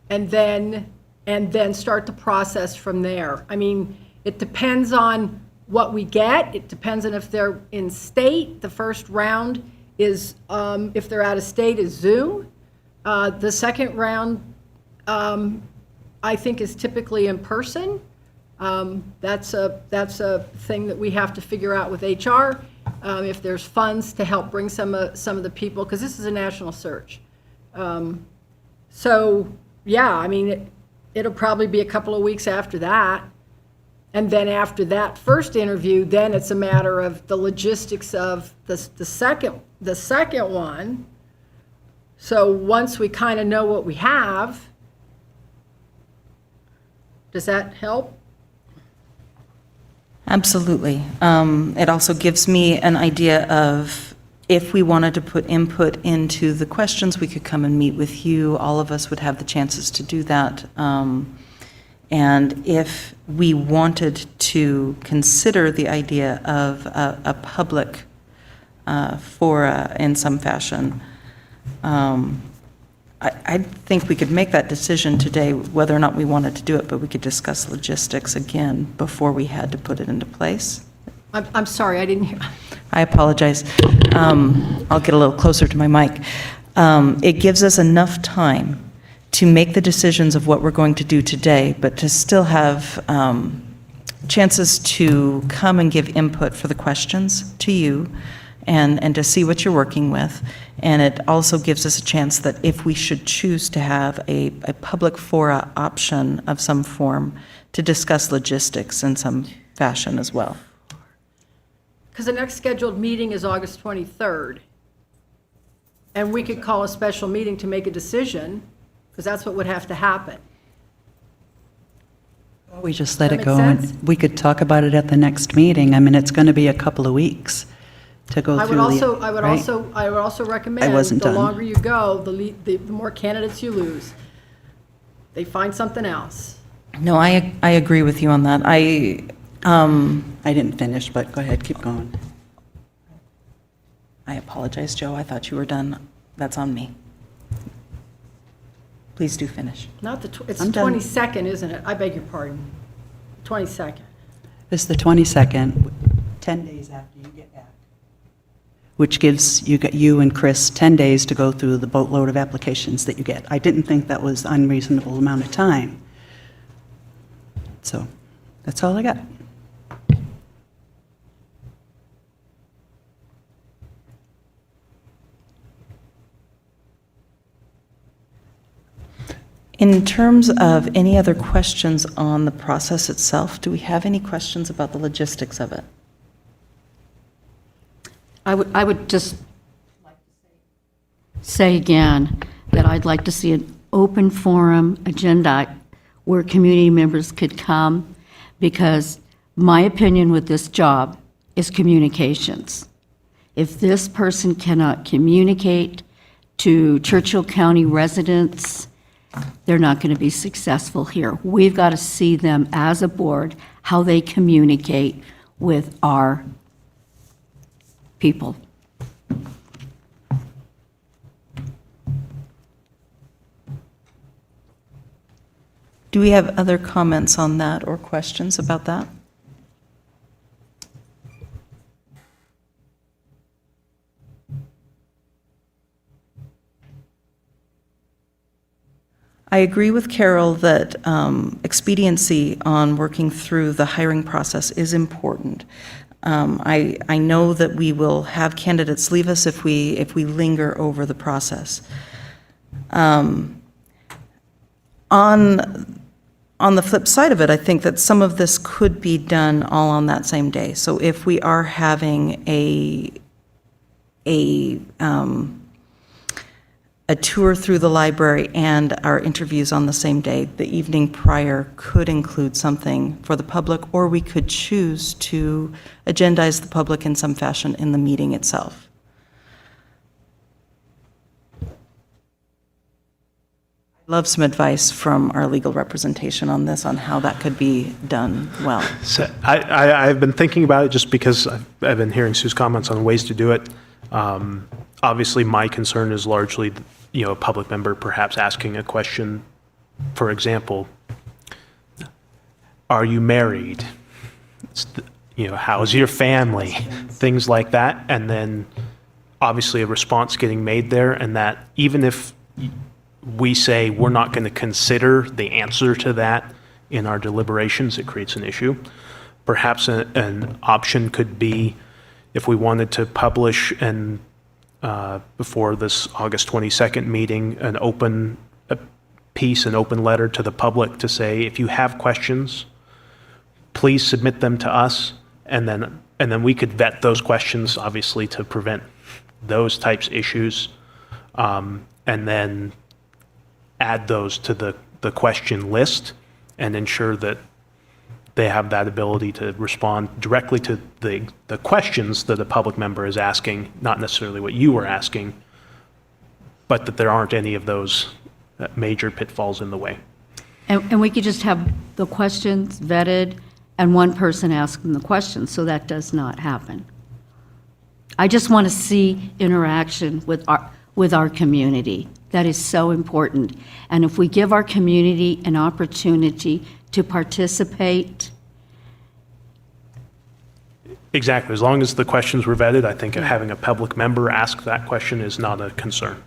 and then start the process from there. I mean, it depends on what we get. It depends on if they're in state. The first round is, if they're out of state, is Zoom. The second round, I think, is typically in person. That's a thing that we have to figure out with HR. If there's funds to help bring some of the people, because this is a national search. So, yeah, I mean, it'll probably be a couple of weeks after that. And then after that first interview, then it's a matter of the logistics of the second one. So once we kind of know what we have, does that help? Absolutely. It also gives me an idea of if we wanted to put input into the questions, we could come and meet with you. All of us would have the chances to do that. And if we wanted to consider the idea of a public fora in some fashion, I think we could make that decision today, whether or not we wanted to do it, but we could discuss logistics again before we had to put it into place. I'm sorry, I didn't hear. I apologize. I'll get a little closer to my mic. It gives us enough time to make the decisions of what we're going to do today, but to still have chances to come and give input for the questions to you and to see what you're working with. And it also gives us a chance that if we should choose to have a public fora option of some form, to discuss logistics in some fashion as well. Because the next scheduled meeting is August 23rd. And we could call a special meeting to make a decision, because that's what would have to happen. We just let That it make go, sense? and we could talk about it at the next meeting. I mean, it's going to be a couple of weeks to go I through would the, also, I would right? also, I would also recommend, wasn't the done. longer you go, the more candidates you lose. They find something else. No, I agree with you on that. I didn't finish, but go ahead, keep going. I apologize, Joe. I thought you were done. That's on me. Please do finish. Not the, it's I'm the done. 22nd, isn't it? I beg your pardon. 22nd. It's the 22nd, 10 days after you get back, which gives you and Chris 10 days to go through the boatload of applications that you get. I didn't think that was unreasonable amount of time. So that's all I got. In terms of any other questions on the process itself, do we have any questions about the logistics of it? I would just say again that I'd like to see an open forum agenda where community members could come, because my opinion with this job is communications. If this person cannot communicate to Churchill County residents, they're not going to be successful here. We've got to see them as a board, how they communicate with our people. Do we have other comments on that or questions about that? I agree with Carol that expediency on working through the hiring process is important. I know that we will have candidates leave us if we linger over the process. On the flip side of it, I think that some of this could be done all on that same day. So if we are having a tour through the library and our interviews on the same day, the evening prior could include something for the public, or we could choose to agendize the public in some fashion in the meeting itself. I'd love some advice from our legal representation on this, on how that could be done well. So I've been thinking about it just because I've been hearing Sue's comments on ways to do it. Obviously, my concern is largely, a public member perhaps asking a question. For example, are you married? How's your family? Things like that. And then obviously a response getting made there, and that even if we say we're not going to consider the answer to that in our deliberations, it creates an issue. Perhaps an option could be, if we wanted to publish before this August 22nd meeting, an open letter to the public to say, if you have questions, please submit them to us, and then we could vet those questions, obviously, to prevent those types of issues, and then add those to the question list and ensure that they have that ability to respond directly to the questions that a public member is asking, not necessarily what you were asking, but that there aren't any of those major pitfalls in the way. And we could just have the questions vetted and one person asking the questions, so that does not happen. I just want to see interaction with our community. That is so important. And if we give our community an opportunity to participate. Exactly. As long as the questions were vetted, I think having a public member ask that question is not a concern.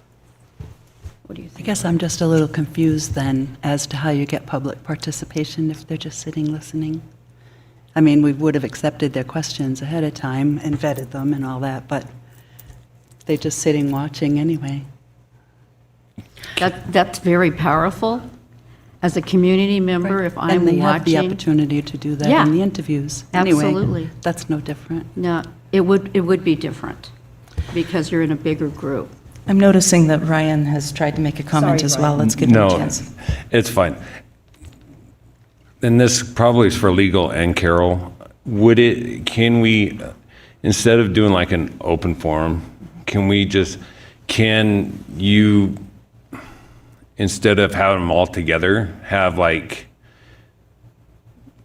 What do you I think? guess I'm just a little confused then as to how you get public participation if they're just sitting listening. I mean, we would have accepted their questions ahead of time and vetted them and all that, but they're just sitting watching anyway. That's very powerful. As a community member, if I'm And they have the watching, opportunity to do that Yeah. in the interviews. Anyway, Absolutely. that's no different. no, it would be different because you're in a bigger group. I'm noticing that Ryan has tried to make a comment as well. Let's give him a chance. It's fine. And this probably is for legal and Carol. Can we, instead of doing like an open forum, can you, instead of having them all together, have like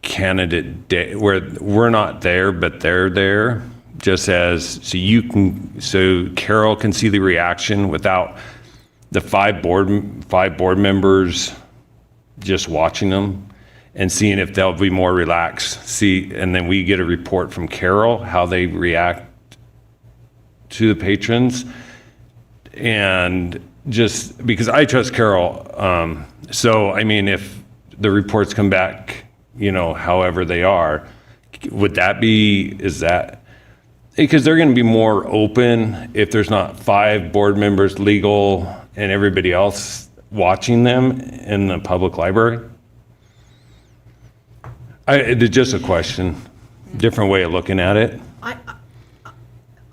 candidate day where we're not there, but they're there, just so Carol can see the reaction without the five board members just watching them and seeing if they'll be more relaxed. And then we get a report from Carol how they react to the patrons, and just because I trust Carol. So I mean, if the reports come back, however they are, is that because they're going to be more open if there's not five board members, legal, and everybody else watching them in the public library? It's just a question, different way of looking at it.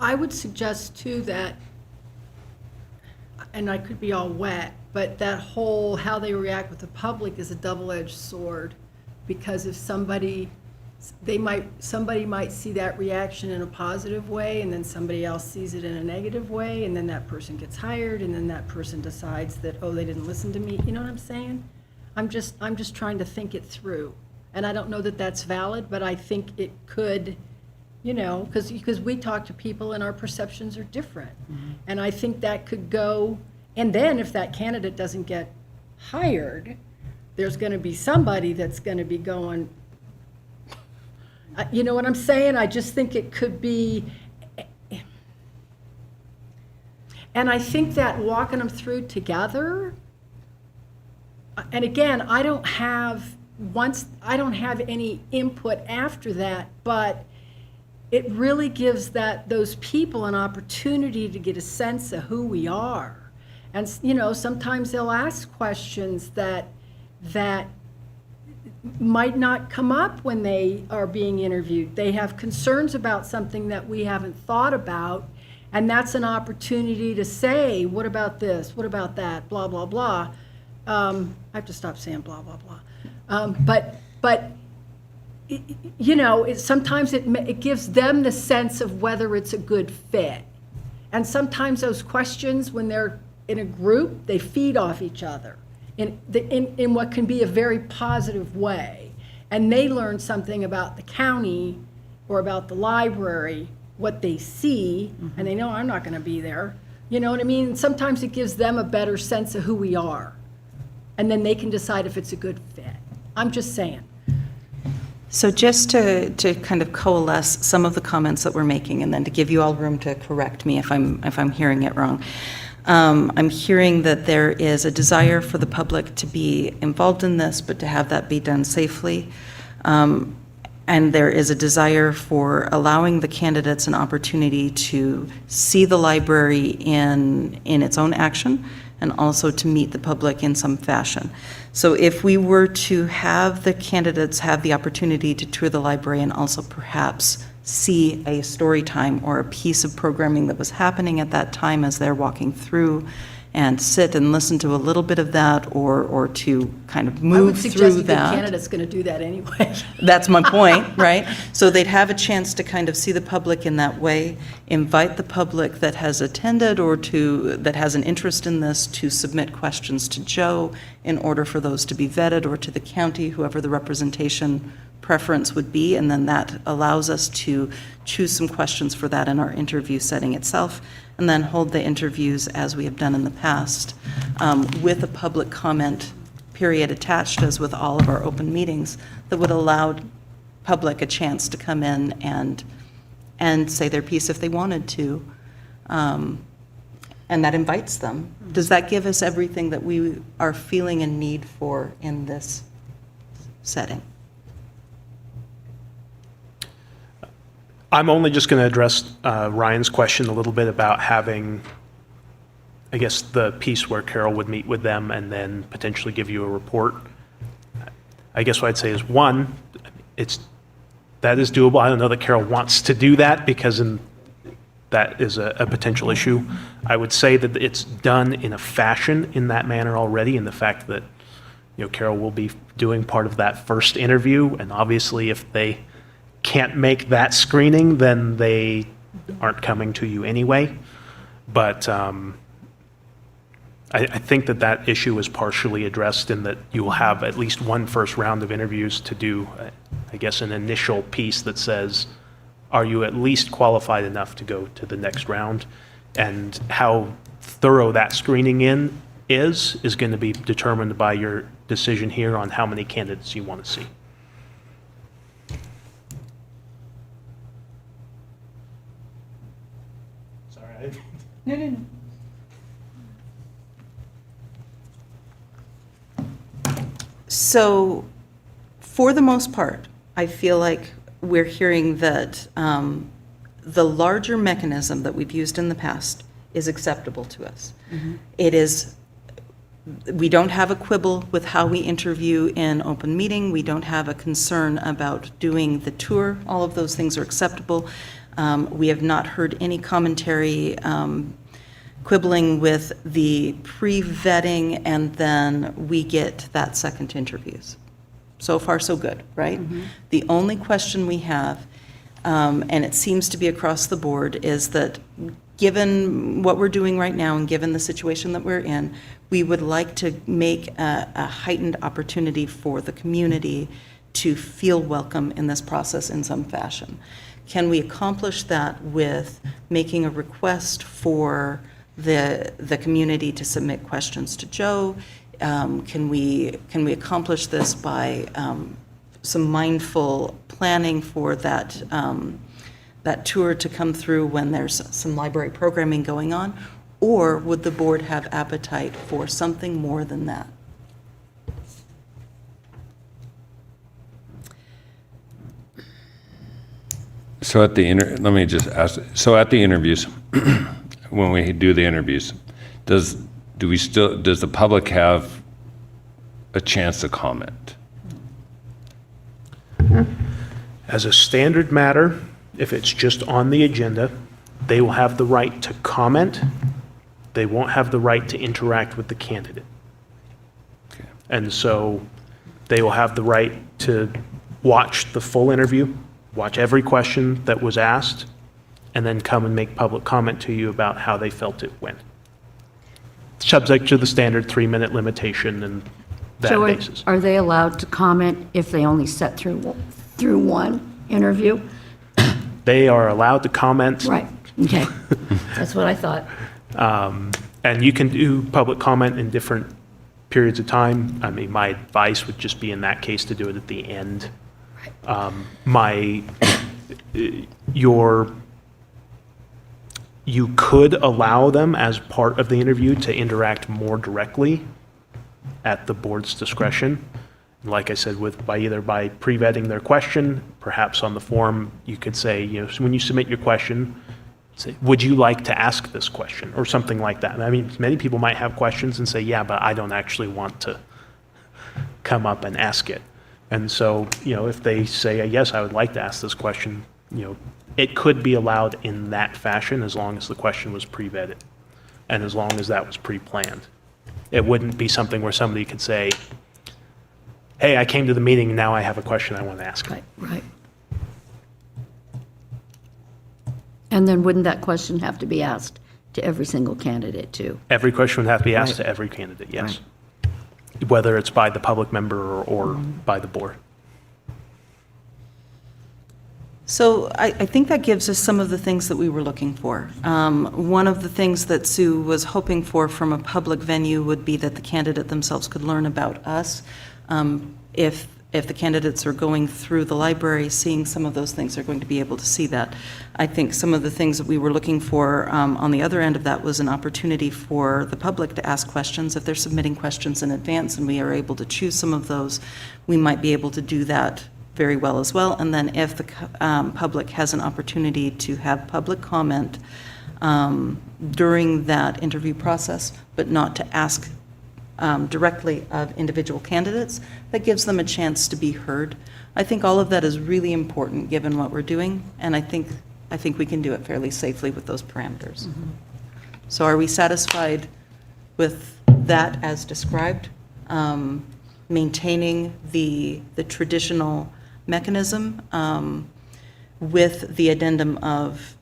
I would suggest too that, and I could be all wet, but that whole how they react with the public is a double-edged sword, because if somebody might see that reaction in a positive way, and then somebody else sees it in a negative way, and then that person gets hired, and then that person decides that, oh, they didn't listen to me. You know what I'm saying? I'm just trying to think it through. And I don't know that that's valid, but I think it could, you know, because we talk to people and our perceptions are different. And I think that could go, and then if that candidate doesn't get hired, there's going to be somebody that's going to be going, you know what I'm saying? I just think it could be, and I think that walking them through together, and again, I don't have any input after that, but it really gives those people an opportunity to get a sense of who we are. And, you know, sometimes they'll ask questions that might not come up when they are being interviewed. They have concerns about something that we haven't thought about, and that's an opportunity to say, what about this? What about that? Blah, blah, blah. I have to stop saying blah, blah, blah. But you know, sometimes it gives them the sense of whether it's a good fit. And sometimes those questions, when they're in a group, they feed off each other in what can be a very positive way. And they learn something about the county or about the library, what they see, and they know I'm not going to be there. You know what I mean? Sometimes it gives them a better sense of who we are. And then they can decide if it's a good fit. I'm just saying. So just to kind of coalesce some of the comments that we're making, and then to give you all room to correct me if I'm hearing it wrong. I'm hearing that there is a desire for the public to be involved in this, but to have that be done safely. And there is a desire for allowing the candidates an opportunity to see the library in its own action, and also to meet the public in some fashion. So if we were to have the candidates have the opportunity to tour the library and also perhaps see a story time or a piece of programming that was happening at that time as they're walking through, and sit and listen to a little bit of that, or to kind of move through that. I would suggest the candidate's going to do that anyway. That's my point, right? So they'd have a chance to kind of see the public in that way, invite the public that has attended or that has an interest in this to submit questions to Joe in order for those to be vetted, or to the county, whoever the representation preference would be, and then that allows us to choose some questions for that in our interview setting itself, and then hold the interviews as we have done in the past, with a public comment period attached, as with all of our open meetings, that would allow public a chance to come in and say their piece if they wanted to, and that invites them. Does that give us everything that we are feeling a need for in this setting? I'm only just going to address Ryan's question a little bit about having, I guess, the piece where Carol would meet with them and then potentially give you a report. I guess what I'd say is, one, that is doable. I don't know that Carol wants to do that, because that is a potential issue. I would say that it's done in a fashion in that manner already, in the fact that, you know, Carol will be doing part of that first interview, and obviously if they can't make that screening, then they aren't coming to you anyway. But I think that issue is partially addressed in that you will have at least one first round of interviews to do, I guess, an initial piece that says, are you at least qualified enough to go to the next round? And how thorough that screening is going to be determined by your decision here on how many candidates you want to see. No. So, for the most part, I feel like we're hearing that the larger mechanism that we've used in the past is acceptable to us. It is we don't have a quibble with how we interview in open meeting. We don't have a concern about doing the tour. All of those things are acceptable. We have not heard any commentary quibbling with the pre-vetting, and then we get that second interviews. So far, so good, right? The only question we have, and it seems to be across the board, is that given what we're doing right now and given the situation that we're in, we would like to make a heightened opportunity for the community to feel welcome in this process in some fashion. Can we accomplish that with making a request for the community to submit questions to Joe? Can we accomplish this by some mindful planning for that that tour to come through when there's some library programming going on? Or would the board have appetite for something more than that? So at the let me just ask, so at the interviews, when we do the interviews, does the public have a chance to comment? As a standard matter, if it's just on the agenda, they will have the right to comment. They won't have the right to interact with the candidate. Okay. And so they will have the right to watch the full interview, watch every question that was asked, and then come and make public comment to you about how they felt it went. Subject to the standard 3-minute limitation and that So basis. are they allowed to comment if they only sat through one interview? They are allowed to comment. Right, okay. That's what I thought. And you can do public comment in different periods of time. I mean, my advice would just be in that case to do it at the end. You could allow them as part of the interview to interact more directly at the board's discretion. Like I said, either by pre-vetting their question, perhaps on the form, you could say, so when you submit your question, say, would you like to ask this question, or something like that. I mean, many people might have questions and say, yeah, but I don't actually want to come up and ask it. And so, if they say, yes, I would like to ask this question, it could be allowed in that fashion as long as the question was pre-vetted and as long as that was pre-planned. It wouldn't be something where somebody could say, hey, I came to the meeting, now I have a question I want to ask. Right. And then wouldn't that question have to be asked to every single candidate, too? Every question would have to be asked to every candidate, yes. Whether it's by the public member or by the board. So I think that gives us some of the things that we were looking for. One of the things that Sue was hoping for from a public venue would be that the candidate themselves could learn about us. If the candidates are going through the library, seeing some of those things, they're going to be able to see that. I think some of the things that we were looking for on the other end of that was an opportunity for the public to ask questions. If they're submitting questions in advance and we are able to choose some of those, we might be able to do that very well as well. And then if the public has an opportunity to have public comment during that interview process, but not to ask directly of individual candidates, that gives them a chance to be heard. I think all of that is really important given what we're doing, and I think we can do it fairly safely with those parameters. So are we satisfied with that as described? Maintaining the traditional mechanism with the addendum of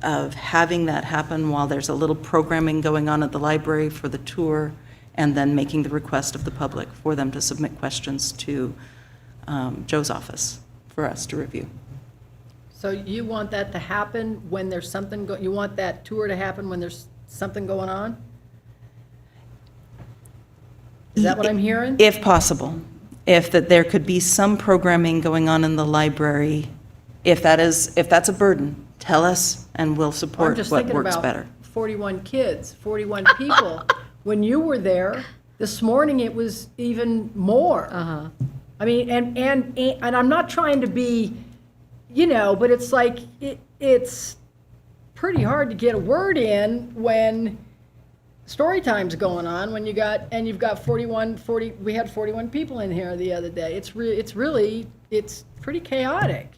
having that happen while there's a little programming going on at the library for the tour, and then making the request of the public for them to submit questions to Joe's office for us to review. So you want that to happen when there's something, you want that tour to happen when there's something going on? Is that what I'm hearing? If possible. If that there could be some programming going on in the library, if that's a burden, tell us and we'll I'm support just what thinking works about better. 41 kids, 41 people. When you were there, this morning it was even more. I mean, and I'm not trying to be, but it's like, it's pretty hard to get a word in when story times going on when you've got 40, we had 41 people in here the other day. It's pretty chaotic.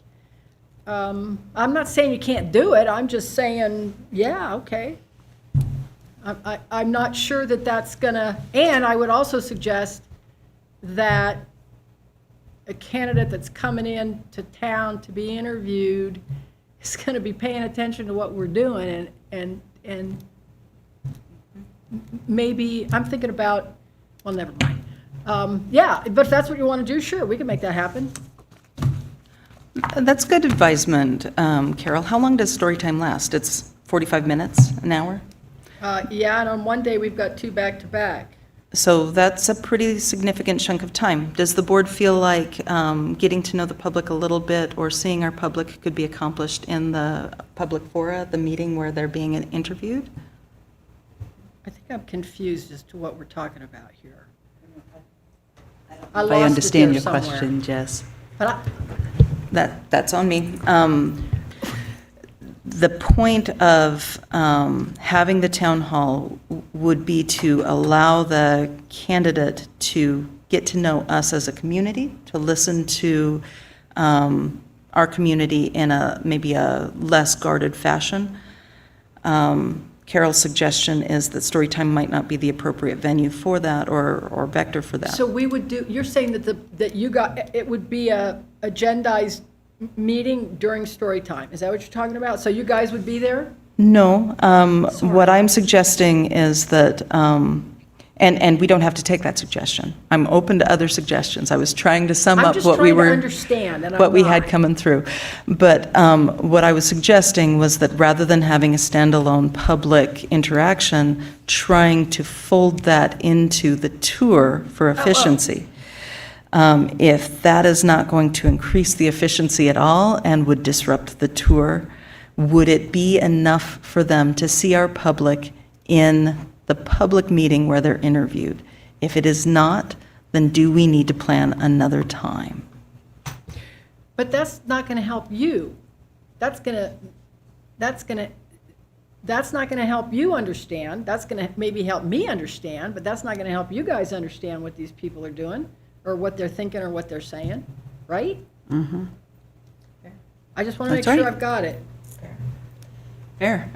I'm not saying you can't do it, I'm just saying, yeah, okay. I'm not sure that that's gonna, and I would also suggest that a candidate that's coming in to town to be interviewed is gonna be paying attention to what we're doing, and maybe, I'm thinking about, well, never mind. Yeah, but if that's what you want to do, sure, we can make that happen. That's good advisement, Carol. How long does story time last? It's 45 minutes, an hour? Yeah, and on one day, we've got 2 back-to-back. So that's a pretty significant chunk of time. Does the board feel like getting to know the public a little bit or seeing our public could be accomplished in the public fora, the meeting where they're being interviewed? I think I'm confused as to what we're talking about here. If lost I it understand there your somewhere. question, Jess. But That's on me. The point of having the town hall would be to allow the candidate to get to know us as a community, to listen to our community in maybe a less guarded fashion. Carol's suggestion is that story time might not be the appropriate venue for that or vector for that. So we would do, you're saying that it would be a agendized meeting during story time. Is that what you're talking about? So you guys would be there? No, what I'm suggesting is that, and we don't have to take that suggestion. I'm open to other suggestions. I was trying to sum I'm up just what we trying to were. understand, and I'm What we had not. coming through. But what I was suggesting was that rather than having a standalone public interaction, trying to fold that into the tour for efficiency. If that is not going to increase the efficiency at all and would disrupt the tour, would it be enough for them to see our public in the public meeting where they're interviewed? If it is not, then do we need to plan another time? But that's not going to help you. That's not going to help you understand. That's going to maybe help me understand, but that's not going to help you guys understand what these people are doing or what they're thinking or what they're saying, right? Mm-hmm. I just want to make That's sure right. I've got it. Fair.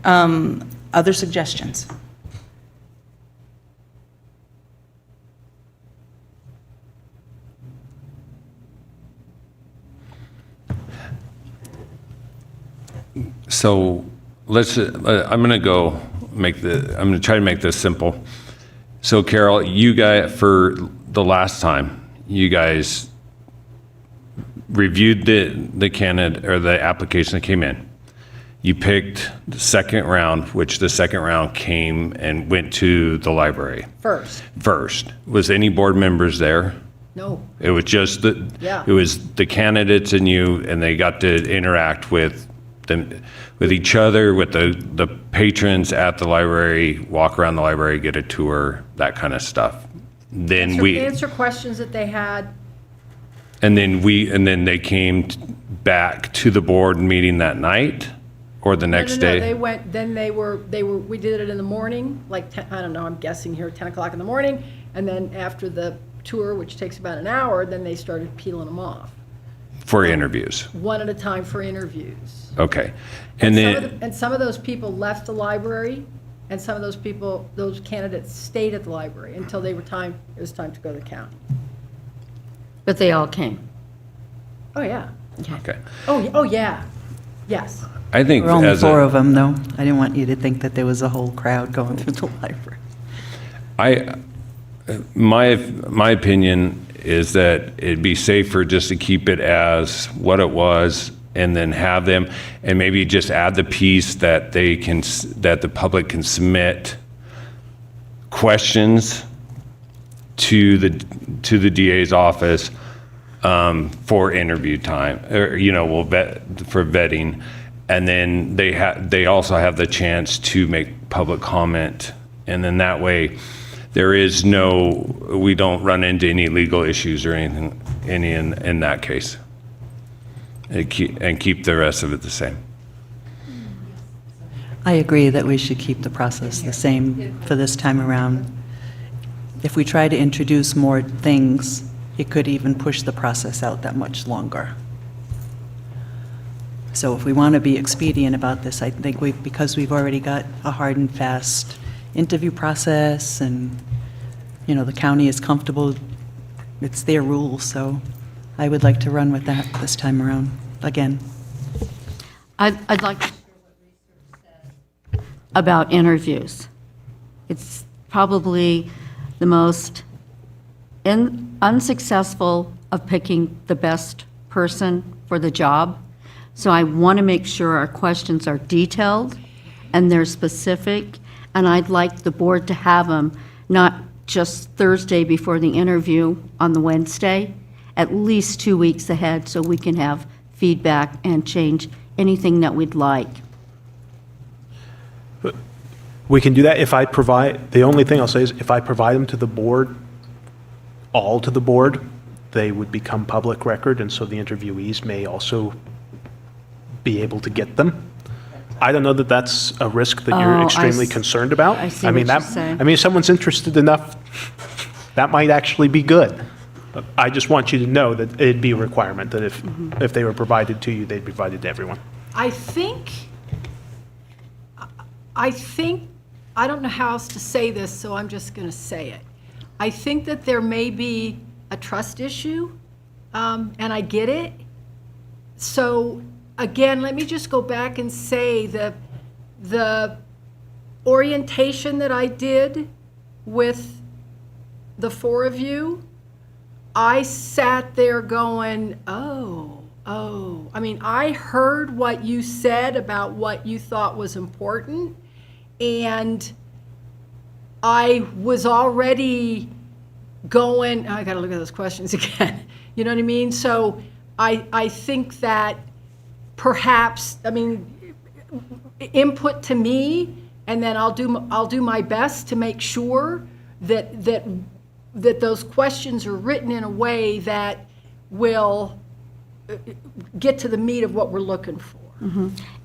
Other suggestions? So I'm going to try to make this simple. So Carol, you guys, for the last time, you guys reviewed the candidate or the application that came in. You picked the second round, which the second round came and went to the library first. Was any board members there? No. It was just Yeah. it was the candidates and you, and they got to interact with them, with each other, with the patrons at the library, walk around the library, get a tour, that kind of stuff. Then Answer questions that they had. and then they came back to the board meeting that night or the next No, day. they went, then we did it in the morning, like, I don't know, I'm guessing here, 10 o'clock in the morning, and then after the tour, which takes about an hour, then they started peeling them off, For interviews. one at a time for interviews. Okay. And then, And some of those people left the library, and some of those candidates stayed at the library until it was time to go to the county. But they all came. Oh, yeah. okay. Oh, yeah. Yes. I think There were only as 4 of them, though. I didn't want you to think that there was a whole crowd going through the library. my opinion is that it'd be safer just to keep it as what it was and then have them, and maybe just add the piece that that the public can submit questions to the DA's office for interview time, or we'll vet for vetting, and then they also have the chance to make public comment, and then that way we don't run into any legal issues or anything in that case, and keep the rest of it the same. I agree that we should keep the process the same for this time around. If we try to introduce more things, it could even push the process out that much longer. So if we want to be expedient about this, I think because we've already got a hard and fast interview process and, the county is comfortable, it's their rules, so I would like to run with that this time around, again. I'd like to share what research says about interviews. It's probably the most unsuccessful of picking the best person for the job. So I want to make sure our questions are detailed and they're specific, and I'd like the board to have them not just Thursday before the interview on the Wednesday, at least 2 weeks ahead, so we can have feedback and change anything that we'd like. We can do that if I provide, the only thing I'll say is if I provide them to the board, all to the board, they would become public record, and so the interviewees may also be able to get them. I don't know that that's a risk that you're Oh, extremely concerned about. I see mean, what you're that, saying. I mean, if someone's interested enough, that might actually be good. But I just want you to know that it'd be a requirement, that if they were provided to you, they'd be provided to everyone. I think, I don't know how else to say this, so I'm just going to say it. I think that there may be a trust issue, and I get it. So, again, let me just go back and say the orientation that I did with the four of you, I sat there going, oh. I mean, I heard what you said about what you thought was important, and I was already going, I got to look at those questions again. You know what I mean? So I think that perhaps, I mean, input to me, and then I'll do my best to make sure that those questions are written in a way that will get to the meat of what we're looking for.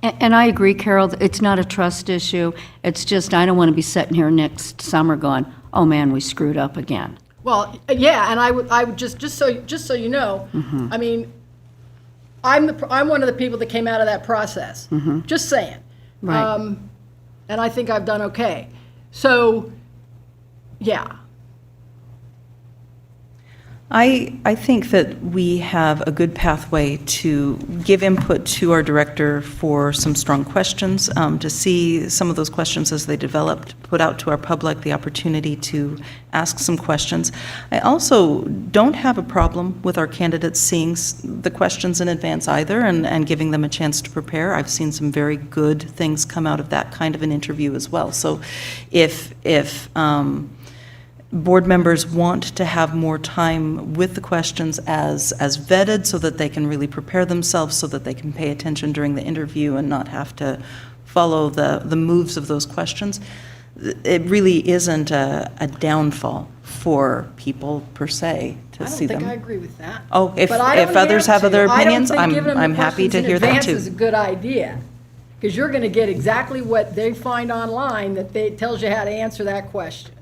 And I agree, Carol, it's not a trust issue. It's just, I don't want to be sitting here next summer going, oh man, we screwed up again. Well, yeah, and I would just so you know, I mean, I'm one of the people that came out of that process. Just saying. Right. And I think I've done okay. So, yeah. I think that we have a good pathway to give input to our director for some strong questions, to see some of those questions as they developed, put out to our public the opportunity to ask some questions. I also don't have a problem with our candidates seeing the questions in advance either and giving them a chance to prepare. I've seen some very good things come out of that kind of an interview as well. So if board members want to have more time with the questions as vetted so that they can really prepare themselves, so that they can pay attention during the interview and not have to follow the moves of those questions, it really isn't a downfall for people per se to see I them. don't think I agree with that. Oh, if But I don't others have to. other opinions, I don't think giving them I'm the happy to questions in hear that advance too. is a good idea, because you're going to get exactly what they find online that tells you how to answer that question.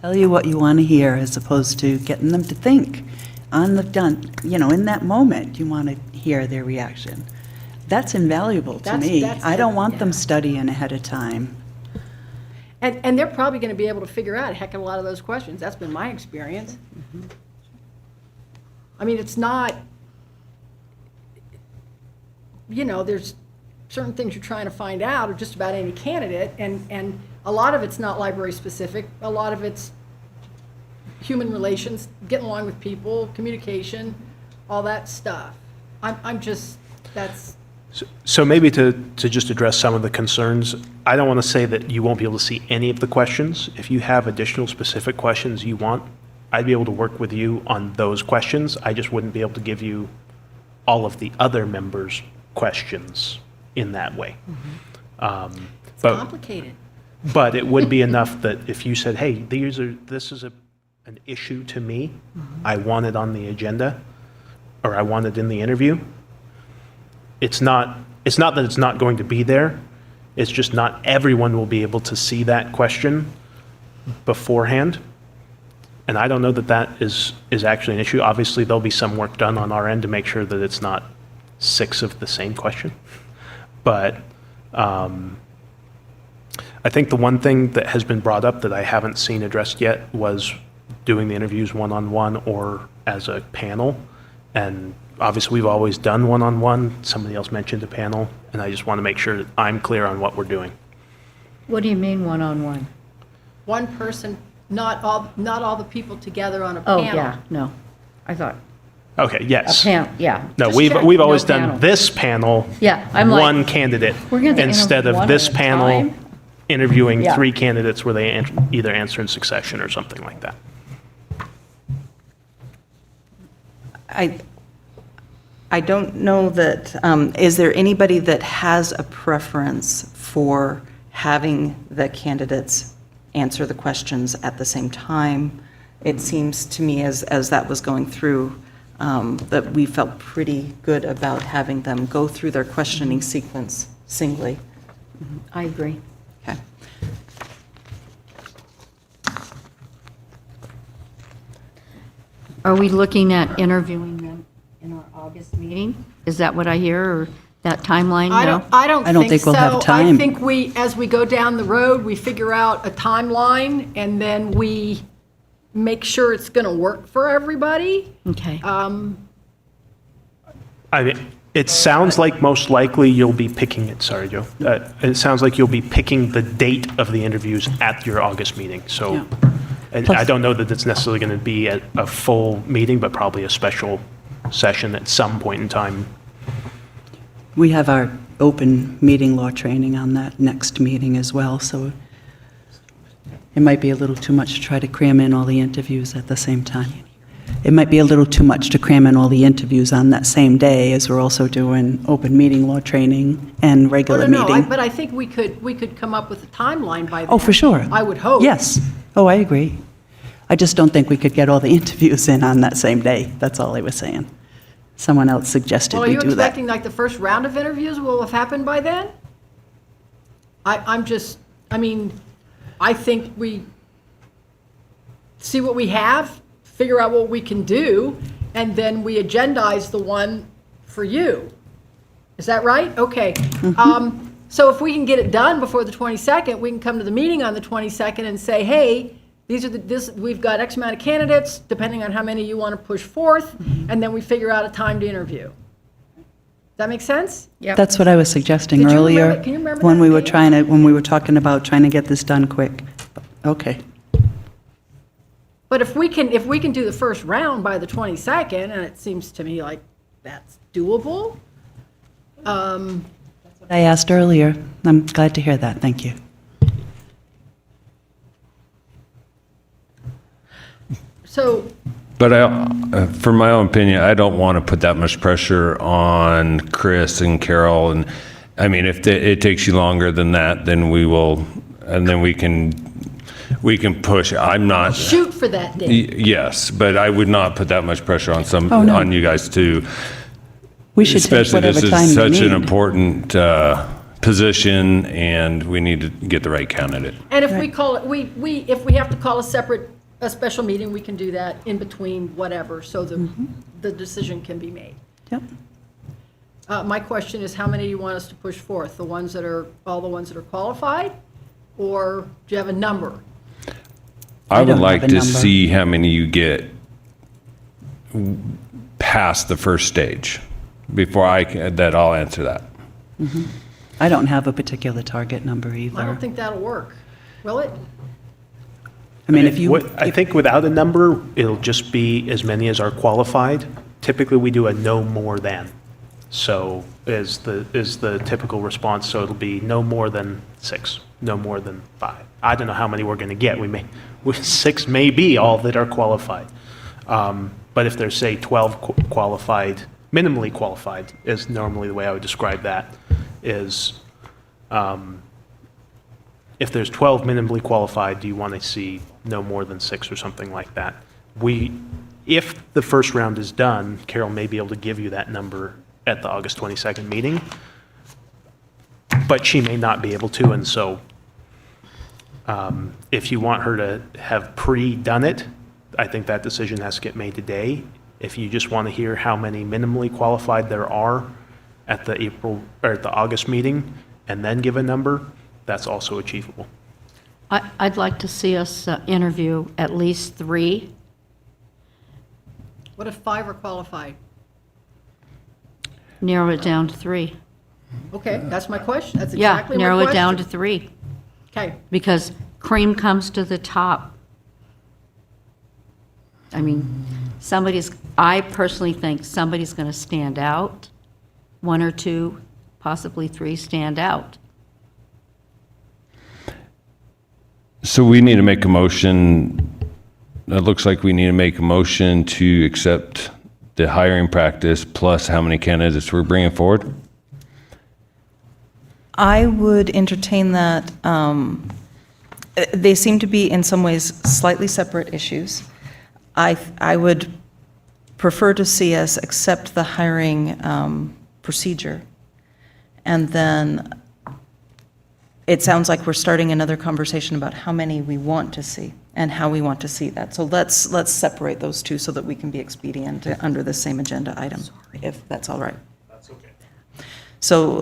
Tell you what you want to hear as opposed to getting them to think on the done, in that moment, you want to hear their reaction. That's invaluable to me. I don't want them studying ahead of time. And they're probably going to be able to figure out a heck of a lot of those questions. That's been my experience. I mean, it's not, there's certain things you're trying to find out of just about any candidate, and a lot of it's not library specific. A lot of it's human relations, getting along with people, communication, all that stuff. So maybe to just address some of the concerns, I don't want to say that you won't be able to see any of the questions. If you have additional specific questions you want, I'd be able to work with you on those questions. I just wouldn't be able to give you all of the other members' questions in that way. It's complicated. But it would be enough that if you said, hey, this is an issue to me, I want it on the agenda, or I want it in the interview, it's not that it's not going to be there, It's just not everyone will be able to see that question beforehand. And I don't know that that is actually an issue. Obviously, there'll be some work done on our end to make sure that it's not 6 of the same question. But I think the one thing that has been brought up that I haven't seen addressed yet was doing the interviews one-on-one or as a panel. And obviously, we've always done one-on-one. Somebody else mentioned a panel, and I just want to make sure that I'm clear on what we're doing. What do you mean one-on-one? One person, not all the people together on a Oh, panel. yeah, no. I thought, Okay, yes. yeah. No, Just we've checking. always No done panel. this panel, Yeah, I'm like, one candidate, we're gonna instead interview of one this at a panel time? interviewing Yeah. 3 candidates where they either answer in succession or something like that. I don't know that, is there anybody that has a preference for having the candidates answer the questions at the same time? It seems to me as that was going through, that we felt pretty good about having them go through their questioning sequence singly. I agree. Okay. Are we looking at interviewing them in our August meeting? Is that what I hear, or that timeline? I No? don't think so. we'll have I time. think as we go down the road, we figure out a timeline, and then we make sure it's going to work for everybody. Okay. It sounds like most likely you'll be picking it, sorry, Joe. It sounds like you'll be picking the date of the interviews at your August meeting. So and I don't know that it's necessarily going to be at a full meeting, but probably a special session at some point in time. We have our open meeting law training on that next meeting as well, so it might be a little too much to try to cram in all the interviews at the same time. It might be a little too much to cram in all the interviews on that same day, as we're also doing open meeting law training and regular No, meeting. but I think we could come up with a timeline by then. Oh, for sure. I would hope. Yes. Oh, I agree. I just don't think we could get all the interviews in on that same day. That's all I was saying. Someone else suggested Well, are we you do that. expecting like the first round of interviews will have happened by then? I think we see what we have, figure out what we can do, and then we agendize the one for you. Is that right? Okay. So if we can get it done before the 22nd, we can come to the meeting on the 22nd and say, hey, we've got X amount of candidates, depending on how many you want to push forth, and then we figure out a time to interview. Does that make sense? Yep. That's what I was suggesting Did you earlier. remember- can you remember when that we were date? when we were talking about trying to get this done quick. Okay. But if we can do the first round by the 22nd, and it seems to me like that's doable. I asked earlier. I'm glad to hear that. Thank you. So, But for my own opinion, I don't want to put that much pressure on Chris and Carol. And I mean, if it takes you longer than that, then we will, and then we can push. I'm not. shoot for that date. Yes, but I would not put that much pressure on Oh, no. on you guys too. We should take Especially whatever this time is you such an need. important position, and we need to get the right candidate. And if we call it, if we have to call a special meeting, we can do that in between whatever, so the decision can be made. Yep. My question is, how many do you want us to push forth? All the ones that are qualified? Or do you have a number? I would don't like have a to number. see how many you get past the first stage before I'll answer that. I don't have a particular target number either. I don't think that'll work. Will it? I mean, if you, I think without a number, it'll just be as many as are qualified. Typically, we do a no more than. So is the typical response, so it'll be no more than 6, no more than 5. I don't know how many we're going to get. 6 may be all that are qualified. But if there's, say, 12 qualified, minimally qualified is normally the way I would describe that, is if there's 12 minimally qualified, do you want to see no more than 6 or something like that? If the first round is done, Carol may be able to give you that number at the August 22nd meeting. but she may not be able to, and so if you want her to have pre-done it, I think that decision has to get made today. If you just want to hear how many minimally qualified there are at the August meeting, and then give a number, that's also achievable. I'd like to see us interview at least 3. What if 5 are qualified? Narrow it down to 3. Okay, that's my question. That's Yeah, exactly my narrow question. it down to 3, Okay, because cream comes to the top. I mean, I personally think somebody's going to stand out. 1 or 2, possibly 3 stand out. So we need to make a motion. It looks like we need to make a motion to accept the hiring practice plus how many candidates we're bringing forward. I would entertain that. They seem to be in some ways slightly separate issues. I would prefer to see us accept the hiring procedure. And then it sounds like we're starting another conversation about how many we want to see and how we want to see that. So let's separate those two so that we can be expedient under the same agenda item, if that's all right. That's okay. So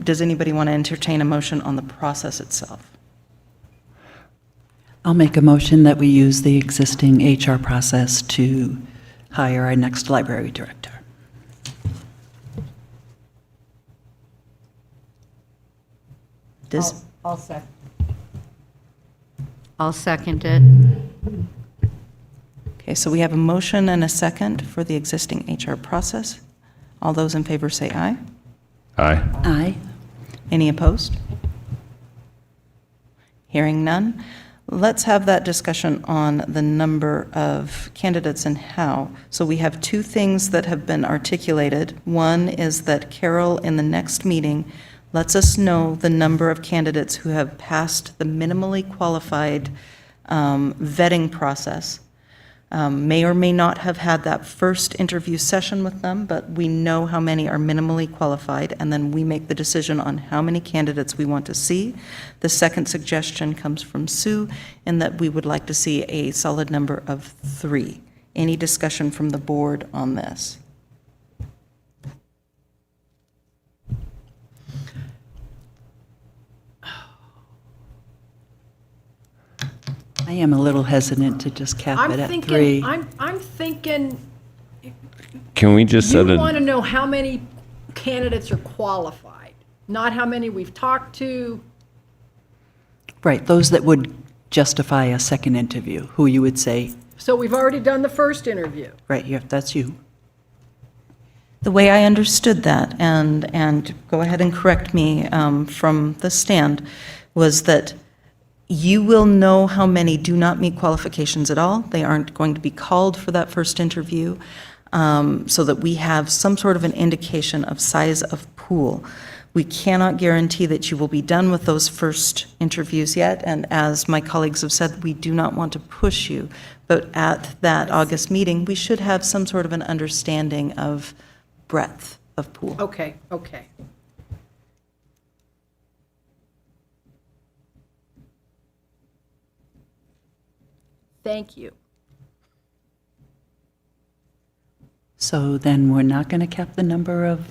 does anybody want to entertain a motion on the process itself? I'll make a motion that we use the existing HR process to hire our next library director. Does, I'll second. I'll second it. okay, so we have a motion and a second for the existing HR process. All those in favor say aye. Aye. Aye. Any opposed? Hearing none. Let's have that discussion on the number of candidates and how. So we have 2 things that have been articulated. One is that Carol, in the next meeting, lets us know the number of candidates who have passed the minimally qualified vetting process. May or may not have had that first interview session with them, but we know how many are minimally qualified, and then we make the decision on how many candidates we want to see. The second suggestion comes from Sue, in that we would like to see a solid number of 3. Any discussion from the board on this? I am a little hesitant to just cap I'm it at thinking, 3. I'm thinking, Can we just set you a, want to know how many candidates are qualified, not how many we've talked to. Right, those that would justify a second interview, who you would say, So we've already done the first interview. right, that's you. The way I understood that, and go ahead and correct me from the stand, was that you will know how many do not meet qualifications at all. They aren't going to be called for that first interview, so that we have some sort of an indication of size of pool. We cannot guarantee that you will be done with those first interviews yet, and as my colleagues have said, we do not want to push you. But at that August meeting, we should have some sort of an understanding of breadth of pool. Okay, okay. Thank you. So then we're not going to cap the number of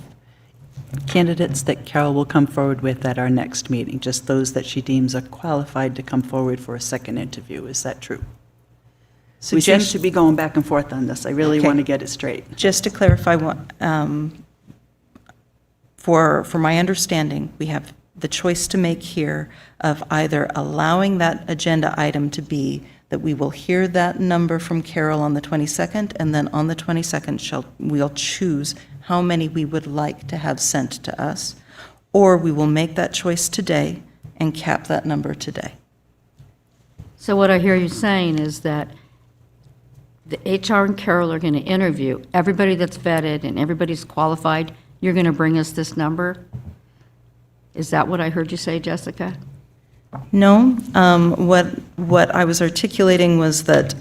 candidates that Carol will come forward with at our next meeting, just those that she deems are qualified to come forward for a second interview. Is that true? We seem to be going back and forth on this. I really Okay. want to get it straight. Just to clarify, for my understanding, we have the choice to make here of either allowing that agenda item to be that we will hear that number from Carol on the 22nd, and then on the 22nd, we'll choose how many we would like to have sent to us, or we will make that choice today and cap that number today. So what I hear you saying is that the HR and Carol are going to interview everybody that's vetted and everybody's qualified. You're going to bring us this number? Is that what I heard you say, Jessica? No, what I was articulating was that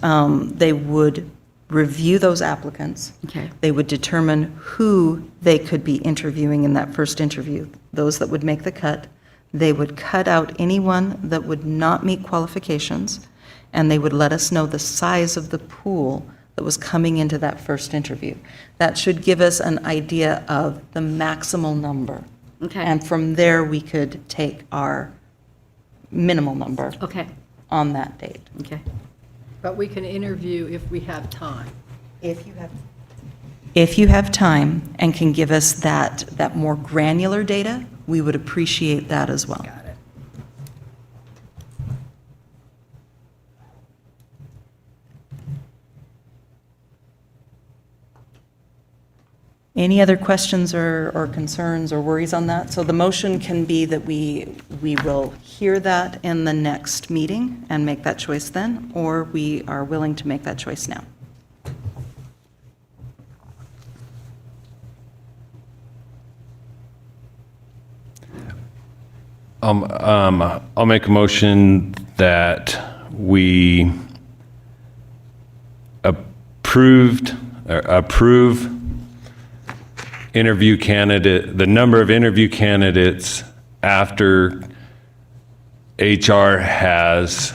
review those applicants. Okay. They would determine who they could be interviewing in that first interview, those that would make the cut. They would cut out anyone that would not meet qualifications, and they would let us know the size of the pool that was coming into that first interview. That should give us an idea of the maximal number. Okay. And from there, we could take our minimal number Okay, on that date. okay. But we can interview if we have time. If you have time and can give us that more granular data, we would appreciate that as well. Got it. Any other questions or concerns or worries on that? So the motion can be that we will hear that in the next meeting and make that choice then, or we are willing to make that choice now. I'll make a motion that we approve the number of interview candidates after HR has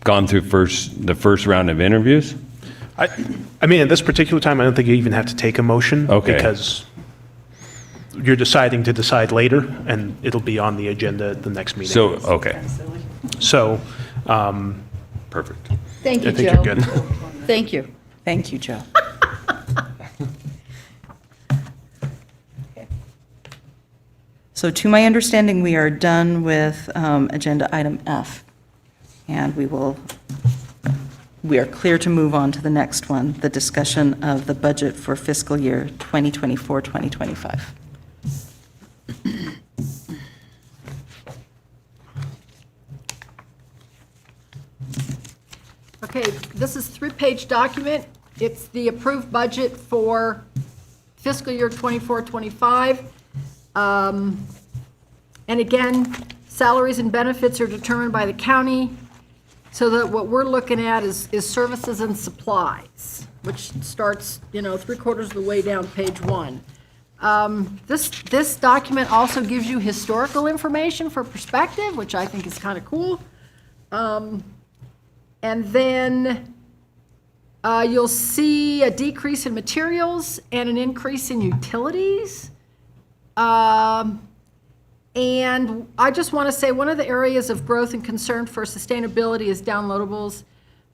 gone through the first round of interviews. I mean, at this particular time, I don't think you even have to take a motion. Okay. Because you're deciding to decide later, and it'll be on the agenda at the next meeting. So, okay, So, perfect. Thank you, I think Joe. you're good. Thank you. Thank you, Joe. So to my understanding, we are done with agenda item F. And we are clear to move on to the next one, the discussion of the budget for fiscal year 2024-2025. Okay, this is a 3-page document. It's the approved budget for fiscal year 24-25. And again, salaries and benefits are determined by the county, so that what we're looking at is services and supplies, which starts, 3/4 of the way down page 1. This document also gives you historical information for perspective, which I think is kind of cool. And then you'll see a decrease in materials and an increase in utilities. And I just want to say, one of the areas of growth and concern for sustainability is downloadables.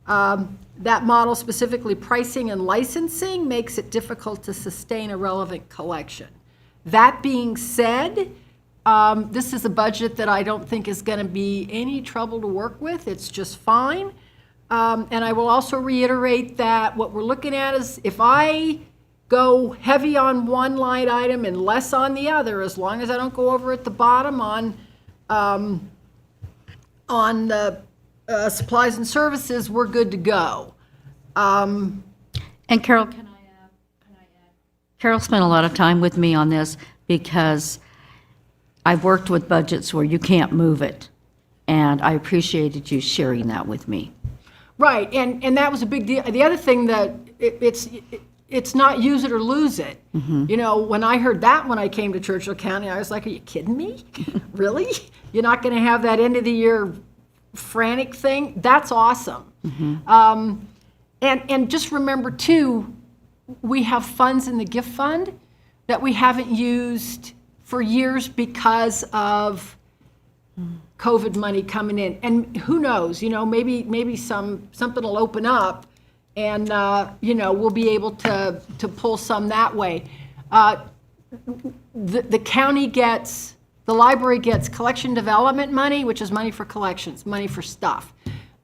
That model, specifically pricing and licensing, makes it difficult to sustain a relevant collection. That being said, this is a budget that I don't think is going to be any trouble to work with. It's just fine. And I will also reiterate that what we're looking at is, if I go heavy on one line item and less on the other, as long as I don't go over at the bottom on the supplies and services, we're good to go. And Carol, can I add? Carol spent a lot of time with me on this because I've worked with budgets where you can't move it. And I appreciated you sharing that with me. Right, and that was a big deal. The other thing that it's not use it or lose it. When I heard that when I came to Churchill County, I was like, are you kidding me? Really? You're not going to have that end of the year frantic thing? That's awesome. And just remember too, we have funds in the gift fund that we haven't used for years because of COVID money coming in. And who knows, maybe something will open up and, we'll be able to pull some that way. The county gets, the library gets collection development money, which is money for collections, money for stuff.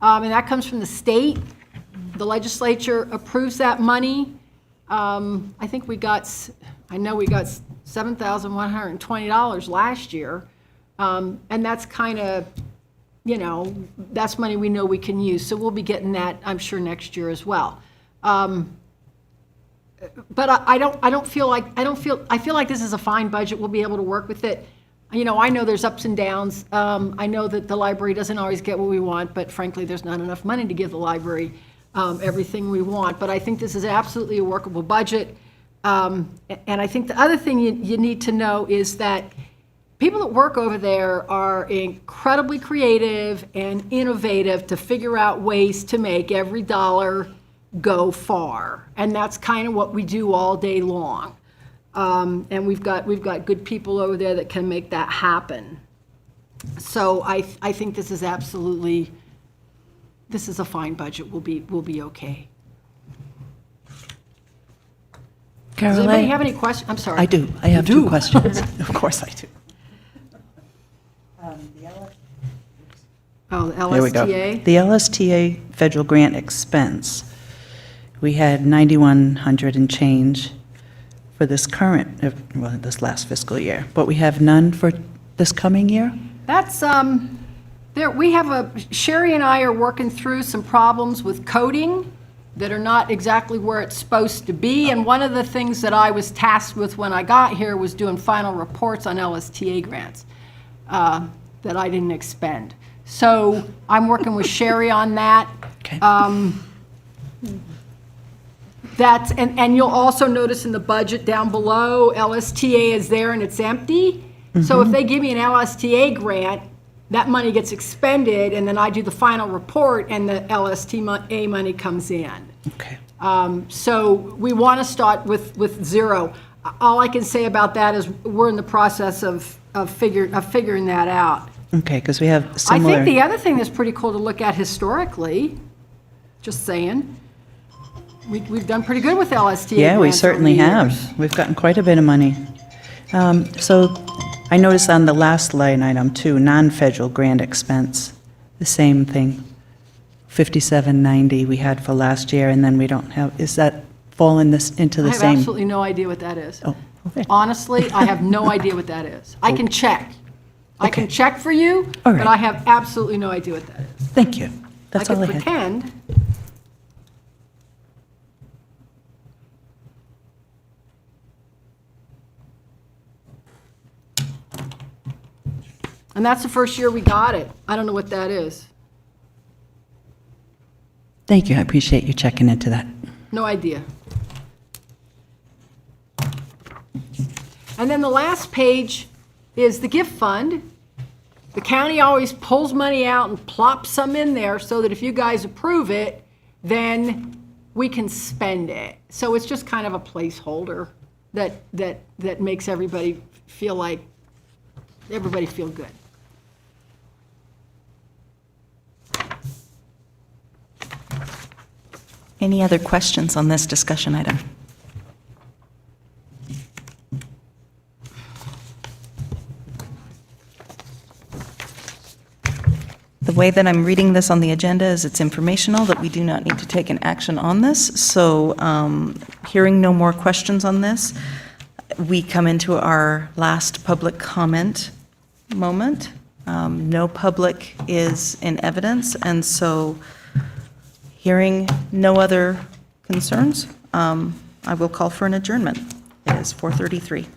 And that comes from the state. The legislature approves that money. I think we got $7,120 last year. And that's kind of, that's money we know we can use. So we'll be getting that, I'm sure, next year as well. But I feel like this is a fine budget. We'll be able to work with it. You know, I know there's ups and downs. I know that the library doesn't always get what we want, but frankly, there's not enough money to give the library everything we want. But I think this is absolutely a workable budget. And I think the other thing you need to know is that people that work over there are incredibly creative and innovative to figure out ways to make every dollar go far. And that's kind of what we do all day long. And we've got good people over there that can make that happen. So I think this is absolutely, this is a fine budget. We'll be okay. Does anybody have any questions? I'm sorry. I do. I have two questions. Of course I do. Oh, the There we go. LSTA? The LSTA federal grant expense, we had 9,100 and change for this current, well, this last fiscal year, but we have none for this coming year? That's, Sherry and I are working through some problems with coding that are not exactly where it's supposed to be. And one of the things that I was tasked with when I got here was doing final reports on LSTA grants that I didn't expend. So I'm working with Sherry on that. Okay. And you'll also notice in the budget down below, LSTA is there and it's empty. So if they give me an LSTA grant, that money gets expended, and then I do the final report, and the LSTA money comes in. Okay. So we want to start with zero. All I can say about that is we're in the process of figuring that out. Okay, because we have I similar. think the other thing that's pretty cool to look at historically, just saying, we've done pretty good with LSTA Yeah, we grants over certainly the have. years. We've gotten quite a bit of money. So I noticed on the last line item too, non-federal grant expense, the same thing. 5790 we had for last year, and then we don't have, is that fall in this, into the I have same? absolutely no idea what that is. Oh, okay. Honestly, I have no idea what that is. I can check. I can Okay. check for you, All but right. I have absolutely no idea what that is. Thank you. That's all I could had. pretend. And that's the first year we got it. I don't know what that is. Thank you, I appreciate you checking into that. No idea. And then the last page is the gift fund. The county always pulls money out and plops some in there so that if you guys approve it, then we can spend it. So it's just kind of a placeholder that makes everybody feel good. Any other questions on this discussion item? The way that I'm reading this on the agenda is it's informational, that we do not need to take an action on this. So hearing no more questions on this, we come into our last public comment moment. No public is in evidence, and so hearing no other concerns, I will call for an adjournment. It is 4:33.